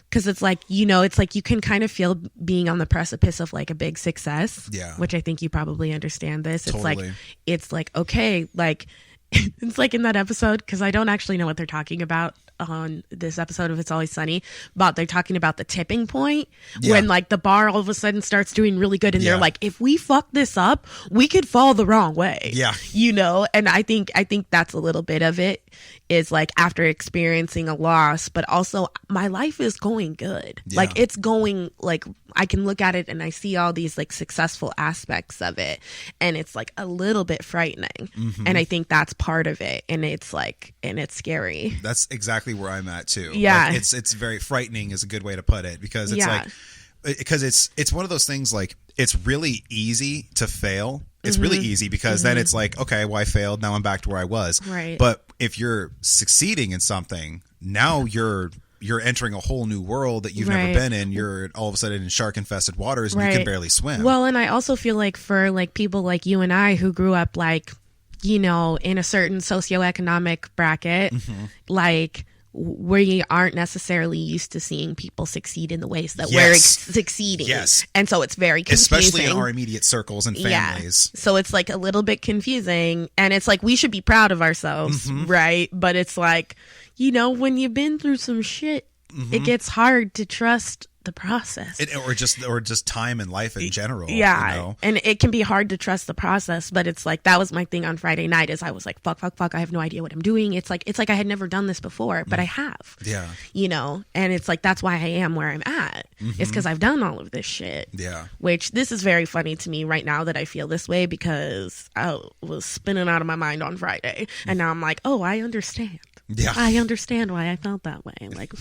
Because it's like, you know, it's like you can kind of feel being on the precipice of like a big success.
Yeah.
Which I think you probably understand this.
Totally.
It's like, okay, like it's like in that episode, because I don't actually know what they're talking about on this episode of It's Always Sunny, but they're talking about the tipping point when like the bar all of a sudden starts doing really good and they're like, if we fuck this up, we could fall the wrong way.
Yeah.
You know, and I think that's a little bit of it is like after experiencing a loss, but also my life is going good.
Yeah.
Like it's going like I can look at it and I see all these like successful aspects of it and it's like a little bit frightening. And I think that's part of it and it's like and it's scary.
That's exactly where I'm at too.
Yeah.
Like, it's very frightening is a good way to put it because it's
Yeah.
like because it's one of those things like it's really easy to fail. It's really easy because then it's like, okay, well, I failed. Now I'm back to where I was.
Right.
But if you're succeeding in something, now you're entering a whole new world that you've never
Right.
been in. You're all of a sudden in shark infested waters and you can
Right.
barely swim.
Well, and I also feel like for like people like you and I who grew up like, you know, in a certain socioeconomic bracket, like we aren't necessarily used to seeing people succeed in the ways that we're
Yes.
succeeding.
Yes.
And so it's very confusing.
especially in our immediate circles and families.
Yeah. So it's like a little bit confusing and it's like we should be proud of ourselves, right? But it's like, you know, when you've been through some shit, it gets hard to trust the process.
Or just time and life in general.
Yeah.
You know?
And it can be hard to trust the process, but it's like that was my thing on Friday night is I was like, fuck, I have no idea what I'm doing. It's like I had never done this before, but I have.
Yeah.
You know, and it's like that's why I am where I'm at. It's because I've done all of this shit.
Yeah.
Which this is very funny to me right now that I feel this way because I was spinning out of my mind on Friday. And now I'm like, oh, I understand.
Yeah.
I understand why I felt that way. Like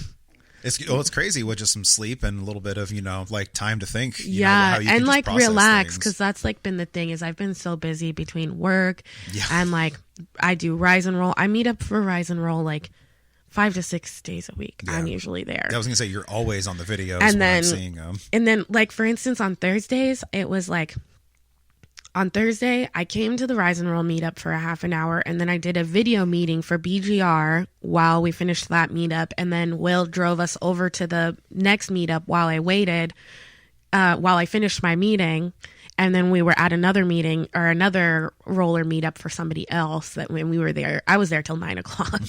It's crazy with just some sleep and a little bit of, you know, like time to think. You know,
yeah,
how you can
and
just
like
process
relax
things.
because that's like been the thing is I've been so busy between work
Yeah.
and like I do Rise and Roll. I meet up for Rise and Roll like 5 to 6 days a week.
Yeah.
I'm usually there.
I was gonna say you're always on the videos
And
when I'm
then-
seeing them.
And then, like, for instance, on Thursdays, it was like, on Thursday, I came to the Rise and Roll meetup for a half an hour, and then I did a video meeting for BGR while we finished that meetup, and then Will drove us over to the next meetup while I waited, while I finished my meeting, and then we were at another meeting, or another roller meetup for somebody else, that when we were there, I was there till 9 o'clock.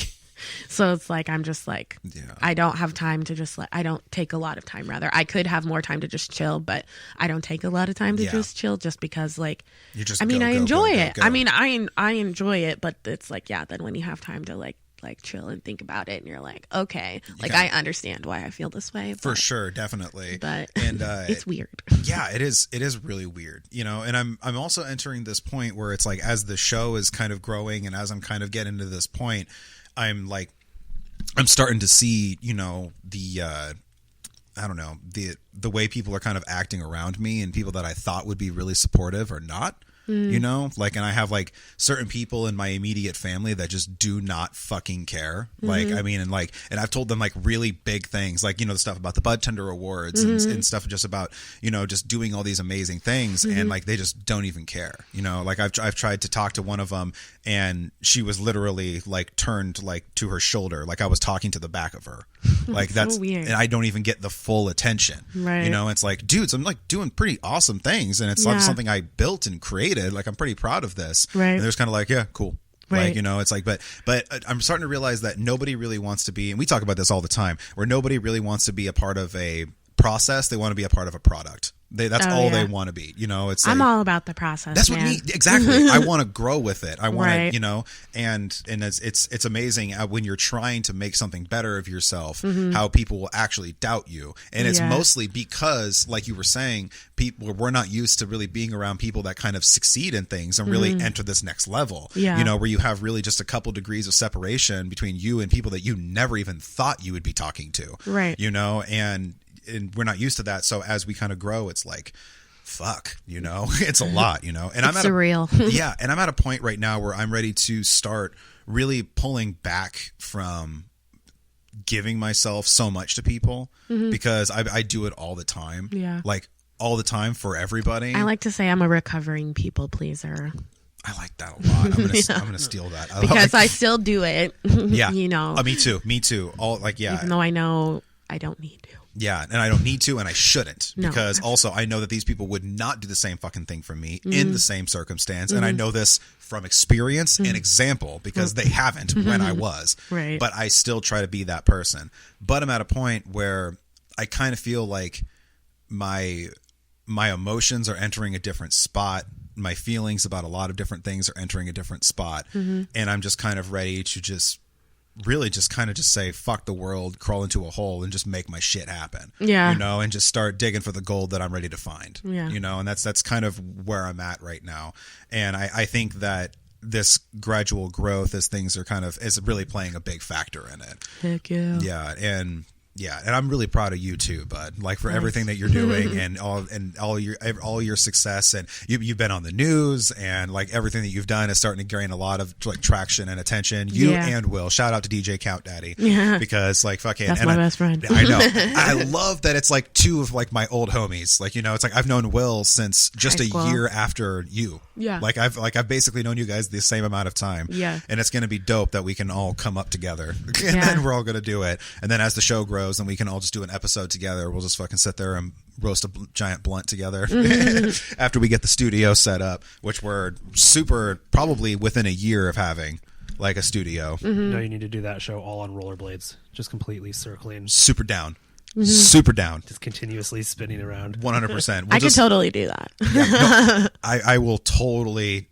So it's like, I'm just like,
Yeah.
I don't have time to just like, I don't take a lot of time rather. I could have more time to just chill, but I don't take a lot of time to
Yeah.
just chill just because like,
You just
I mean,
go,
I
go,
enjoy
go, go,
it.
go.
I mean, I enjoy it, but it's like, yeah, then when you have time to like chill and think about it and you're like, okay, like
gotta-
I understand why I feel this way.
for
but,
sure, definitely.
But
and
it's weird.
yeah, it is really weird, you know. And I'm also entering this point where it's like as the show is kind of growing and as I'm kind of getting to this point, I'm starting to see, you know, the I don't know, the way people are kind of acting around me and people that I thought would be really supportive are not. you know, like, and I have like certain people in my immediate family that just do not fucking care. Like, I mean, and I've told them like really big things, like, you know, the stuff about the Bud Tender Awards and stuff just about, you know, just doing all these amazing things. And like, they just don't even care, you know, like I've tried to talk to one of them and she was literally like turned like to her shoulder. Like I was talking to the back of her. Like that's
weird.
And I don't even get the full attention,
right?
You know, it's like, dudes, I'm like doing pretty awesome things. And it's like something I built and created. Like I'm pretty proud of this.
Right.
And they're just kind of like, yeah, cool.
Right.
Like, you know, it's like, but I'm starting to realize that nobody really wants to be, and we talk about this all the time, where nobody really wants to be a part of a process. They want to be a part of a product. That's all they want to be. You know, it's
I'm
like,
all about the process.
that's
man.
what me exactly. I want to grow with it. I want
Right.
to, you know, and it's amazing when you're trying to make something better of yourself, how people will actually doubt you, and it's mostly because, like you were saying, we're not used to really being around people that kind of succeed in things and really enter this next level.
Yeah.
You know, where you have really just a couple degrees of separation between you and people that you never even thought you would be talking to.
Right.
You know, and we're not used to that. So as we kind of grow, it's like, fuck, you know, it's a lot, you know, and
It's surreal.
yeah. And I'm at a point right now where I'm ready to start really pulling back from giving myself so much to people because I do it all the time.
Yeah.
Like all the time for everybody.
I like to say I'm a recovering people pleaser
I like that a lot. I'm gonna steal that.
because I still do it.
yeah.
You know,
Me too. All like, yeah.
even though I know I don't need to.
Yeah, and I don't need to, and I shouldn't,
No.
because also I know that these people would not do the same fucking thing for me in the same circumstance, and I know this from experience and example because they haven't when I was.
Right.
But I still try to be that person. But I'm at a point where I kind of feel like my emotions are entering a different spot. My feelings about a lot of different things are entering a different spot, and I'm just kind of ready to just really just kind of just say fuck the world, crawl into a hole and just make my shit happen.
Yeah.
You know, and just start digging for the gold that I'm ready to find.
Yeah.
You know, and that's kind of where I'm at right now. And I think that this gradual growth as things are kind of is really playing a big factor in it.
Heck yeah.
Yeah. And I'm really proud of you too, bud. Like for everything that you're doing and all your success, and you've been on the news, and like everything that you've done is starting to gain a lot of like traction and attention. You and Will, shout out to DJ Count Daddy, because like fucking
that's my best friend.
I know. I love that it's like two of like my old homies. Like, you know, it's like I've known Will since just
High
a
school.
year after you.
Yeah.
Like I've basically known you guys the same amount of time.
Yeah.
And it's going to be dope that we can all come up together and
Yeah.
then we're all going to do it. And then as the show grows and we can all just do an episode together, we'll just fucking sit there and roast a giant blunt together after we get the studio set up, which we're super probably within a year of having like a studio.
No, you need to do that show all on rollerblades, just completely circling,
Super down. Super down.
just continuously spinning around.
100%.
I could totally do that.
I will totally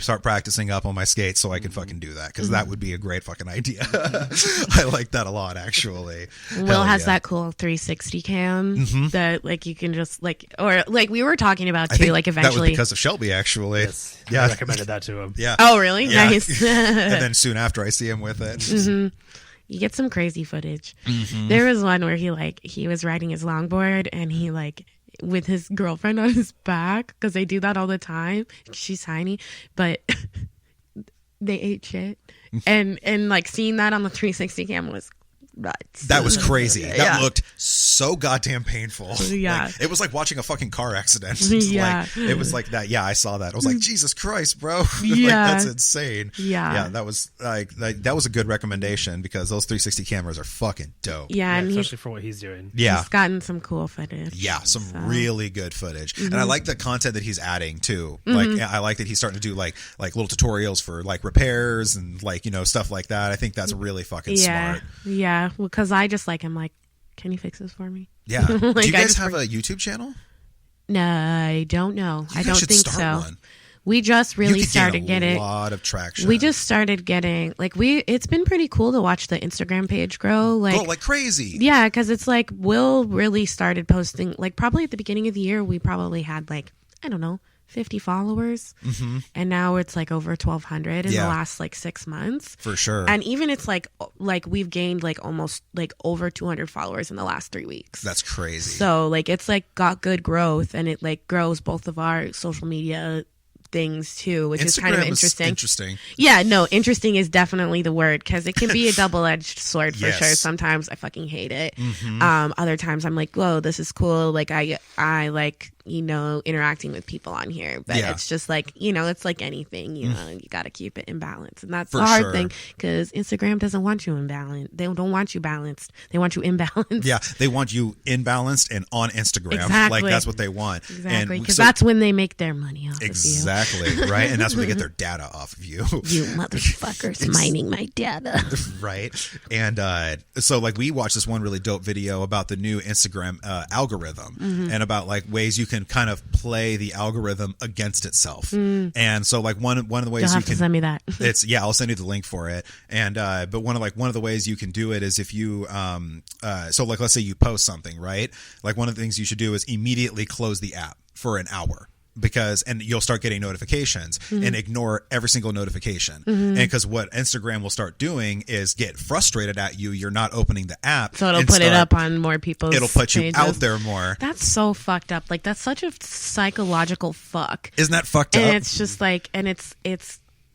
start practicing up on my skates so I can fucking do that, because that would be a great fucking idea. I like that a lot, actually.
Will
Hell
has
yeah.
that cool 360 cam that like you can just like, or like we were talking about
I
too,
think
like
that was
eventually.
because of Shelby, actually.
Yes,
Yeah.
I recommended that to him.
Yeah.
Oh, really?
Yeah.
Nice.
And then soon after, I see him with it.
You get some crazy footage. There was one where he was riding his longboard and he like with his girlfriend on his back, because they do that all the time. She's tiny, but they ate shit, and like seeing that on the 360 cam was nuts.
That was crazy. That
Yeah.
looked so goddamn painful.
Yeah.
Like, it was like watching a fucking car accident.
Yeah.
Like, it was like that. Yeah, I saw that. I was like, Jesus Christ, bro. Like,
Yeah.
that's insane.
Yeah.
Yeah, that was like that was a good recommendation, because those 360 cameras are fucking dope.
Yeah, and
especially for what he's doing.
Yeah.
he's gotten some cool footage.
Yeah, some
So-
really good footage, and I like the content that he's adding too. Like, I like that he's starting to do like little tutorials for like repairs and like, you know, stuff like that. I think that's really fucking
Yeah,
smart.
yeah. Because I just like him. Like, can you fix this for me?
Yeah. Do
Like,
you
I
guys
just
have a YouTube channel?
No, I don't know.
You
I
guys
don't
should
think
start
so.
one.
We just really
You could
started
gain
getting.
a lot of traction.
We just started getting like it's been pretty cool to watch the Instagram page grow.
go like crazy.
Yeah, because it's like Will really started posting like probably at the beginning of the year. We probably had like, I don't know, 50 followers, and now it's like over 1,200 in the
Yeah.
last like 6 months.
For sure.
And even it's like we've gained like almost like over 200 followers in the last 3 weeks.
That's crazy.
So like it's like got good growth, and it like grows both of our social media things too, which is kind of
Instagram is
interesting.
interesting.
Yeah, no, interesting is definitely the word, because it can be a double-edged sword for
Yes.
sure. Sometimes I fucking hate it. Other times I'm like, whoa, this is cool. Like I like, you know, interacting with people on here, but
Yeah.
it's just like, you know, it's like anything, you know, you got to keep it in balance, and that's
For
the hard
sure.
thing, because Instagram doesn't want you in balance. They don't want you balanced. They want you imbalanced.
Yeah, they want you imbalanced and on Instagram.
Exactly.
Like that's what they want.
Exactly,
And
because
so-
that's when they make their money off
exactly right, and that's where they get their data off of you.
of you. You motherfuckers mining my data.
Right. And so like we watched this one really dope video about the new Instagram algorithm and about like ways you can kind of play the algorithm against itself. And so like one of the ways
You'll
you
have to
can
send me that.
I'll send you the link for it. And but one of the ways you can do it is if you so like let's say you post something, right? Like one of the things you should do is immediately close the app for an hour. And you'll start getting notifications and ignore every single notification. And because what Instagram will start doing is get frustrated at you. You're not opening the app.
So it'll
and
put it up on more people's
It'll put you
pages.
out there more.
That's so fucked up. Like, that's such a psychological fuck.
Isn't that fucked up?
And it's just like, and it's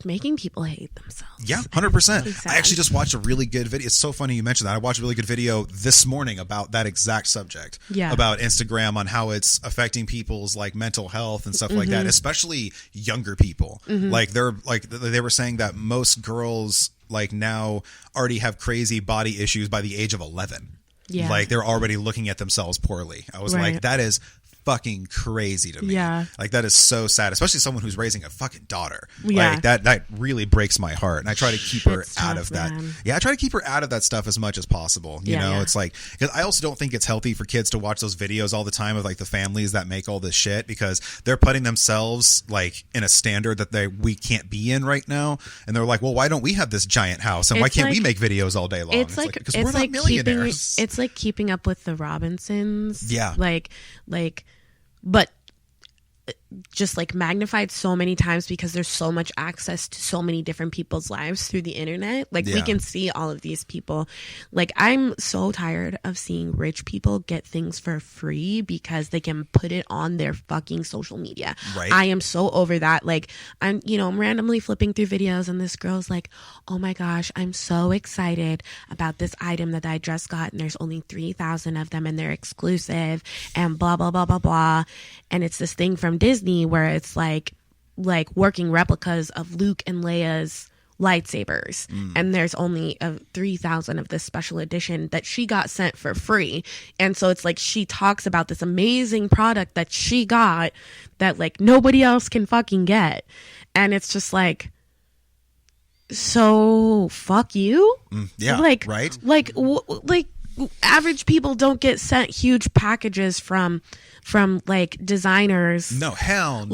making people hate themselves.
Yeah, 100%.
Really sad.
I actually just watched a really good video. It's so funny you mentioned that. I watched a really good video this morning about that exact subject.
Yeah.
About Instagram, on how it's affecting people's like mental health and stuff like that, especially younger people. Like they were saying that most girls like now already have crazy body issues by the age of 11.
Yeah.
Like they're already looking at themselves poorly. I was
Right.
like, that is fucking crazy to me.
Yeah.
Like that is so sad, especially someone who's raising a fucking daughter.
Yeah.
Like that really breaks my heart. And I try to keep her
Shit's
out
tough,
of that.
man.
Yeah, I try to keep her out of that stuff as much as possible. You
Yeah,
know,
yeah.
it's like, because I also don't think it's healthy for kids to watch those videos all the time of like the families that make all this shit, because they're putting themselves like in a standard that we can't be in right now. And they're like, well, why don't we have this giant house? And why
It's
can't we
like-
make videos all day long?
It's like
because we're not
keeping
millionaires.
it's like keeping up with the Robinsons.
Yeah.
But just like magnified so many times, because there's so much access to so many different people's lives through the internet. Like we
Yeah.
can see all of these people. Like I'm so tired of seeing rich people get things for free because they can put it on their fucking social media.
Right.
I am so over that. Like I'm randomly flipping through videos and this girl's like, oh my gosh, I'm so excited about this item that I just got, and there's only 3,000 of them and they're exclusive and blah blah blah blah blah. And it's this thing from Disney where it's like working replicas of Luke and Leia's lightsabers, and there's only 3,000 of this special edition that she got sent for free. And so it's like she talks about this amazing product that she got that like nobody else can fucking get, and it's just like, so fuck you.
Yeah,
like
right?
like average people don't get sent huge packages from like designers
No, hell no.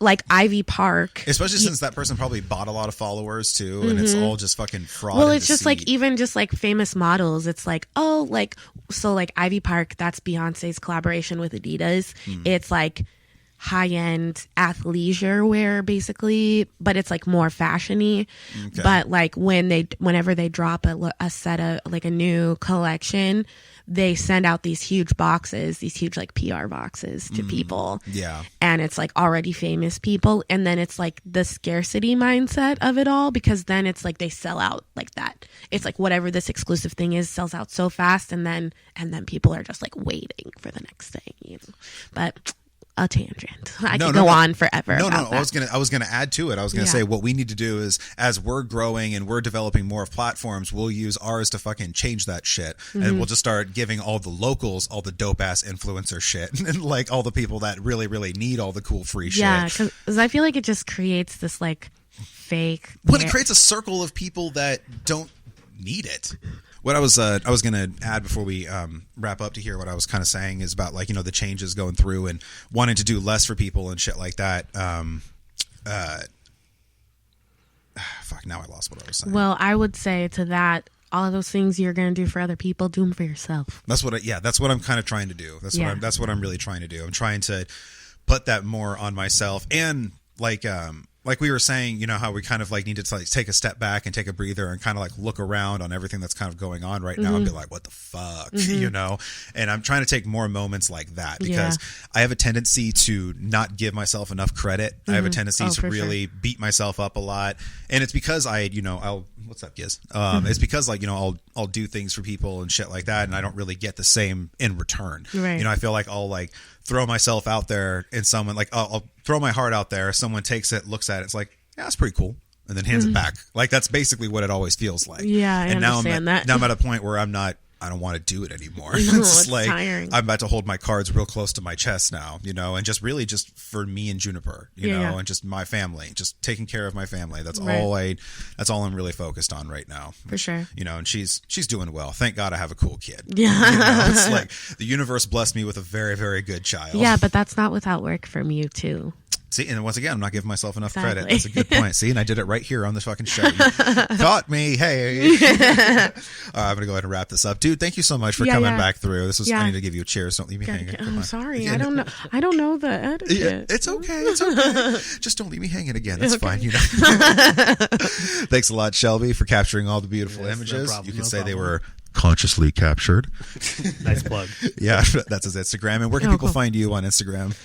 like Ivy Park.
Especially since that person probably bought a lot of followers too, and it's all just fucking fraud.
Well,
and
it's just like
deceit.
even just like famous models. It's like, oh, like so like Ivy Park, that's Beyonce's collaboration with Adidas. It's like high-end athleisure wear basically, but it's like more fashiony.
Okay.
But like whenever they drop a set of like a new collection, they send out these huge boxes, these huge like PR boxes to people.
Yeah.
And it's like already famous people, and then it's like the scarcity mindset of it all, because then it's like they sell out like that. It's like whatever this exclusive thing is sells out so fast, and then people are just like waiting for the next thing, you know. But a tangent. I could go on forever.
No,
about
no.
that.
I was gonna add to it. I was gonna
Yeah.
say what we need to do is, as we're growing and we're developing more of platforms, we'll use ours to fucking change that shit, and we'll just start giving all the locals all the dope ass influencer shit, and like all the people that really, really need all the cool free shit.
Yeah, because I feel like it just creates this like fake.
Well, it creates a circle of people that don't need it. What I was going to add before we wrap up to here, what I was kind of saying is about like, you know, the changes going through and wanting to do less for people and shit like that. Fuck, now I lost what I was saying.
Well, I would say to that, all of those things you're gonna do for other people, do them for yourself.
That's what I'm kind of trying to do. That's what I'm really trying to do. I'm trying to put that more on myself, and like like we were saying, you know, how we kind of like need to like take a step back and take a breather and kind of like look around on everything that's kind of going on right now and be like, what the fuck, you know? And I'm trying to take more moments like that because I have a tendency to not give myself enough credit. I have a tendency to really beat myself up a lot. And it's because what's up, Giz? It's because like, you know, I'll do things for people and shit like that. And I don't really get the same in return.
Right.
You know, I feel like I'll like throw myself out there and someone like, I'll throw my heart out there. Someone takes it, looks at it. It's like, yeah, that's pretty cool. And then hands it back. Like that's basically what it always feels like.
Yeah. I understand that.
Now I'm at a point where I don't want to do it anymore.
No,
it's
it's
like
tiring.
I'm about to hold my cards real close to my chest now, you know, and just really just for me and Juniper, you know, and just my family, just taking care of my family. That's all I'm really focused on right now.
For sure.
You know, and she's doing well. Thank God I have a cool kid.
Yeah.
You know, it's like the universe blessed me with a very, very good child.
Yeah, but that's not without work from you too.
See, and once again, I'm not giving myself enough
Exactly.
credit. That's a good point. See, and I did it right here on this fucking show. You caught me. Hey. All right, I'm going to go ahead and wrap this up. Dude, thank you so much for coming back through. This was, I need to give you a cheers. Don't leave me hanging.
I'm sorry. I don't know the etiquette.
Yeah, it's okay. It's okay. Just don't leave me hanging again. That's fine. You know. Thanks a lot, Shelby, for capturing all the beautiful images. You could say they were consciously captured.
Nice plug.
Yeah, that's his Instagram. And where can people find you on Instagram?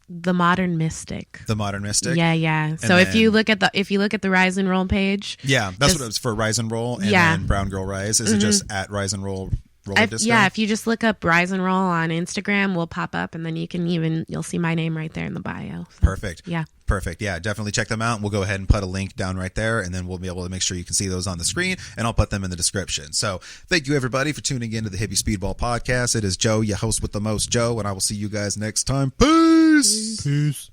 The Modern Mystic.
The Modern Mystic.
Yeah. So if you look at the Rise and Roll page,
that's what it was for Rise and Roll, and then Brown Girl Rise. Is it just at Rise and Roll?
If you just look up Rise and Roll on Instagram, we'll pop up, and then you'll see my name right there in the bio. So,
Perfect.
Yeah.
Perfect. Yeah, definitely check them out. We'll go ahead and put a link down right there, and then we'll be able to make sure you can see those on the screen, and I'll put them in the description. So thank you, everybody, for tuning in to the Hippie Speedball Podcast. It is Joe, your host with the most, Joe, and I will see you guys next time. Peace.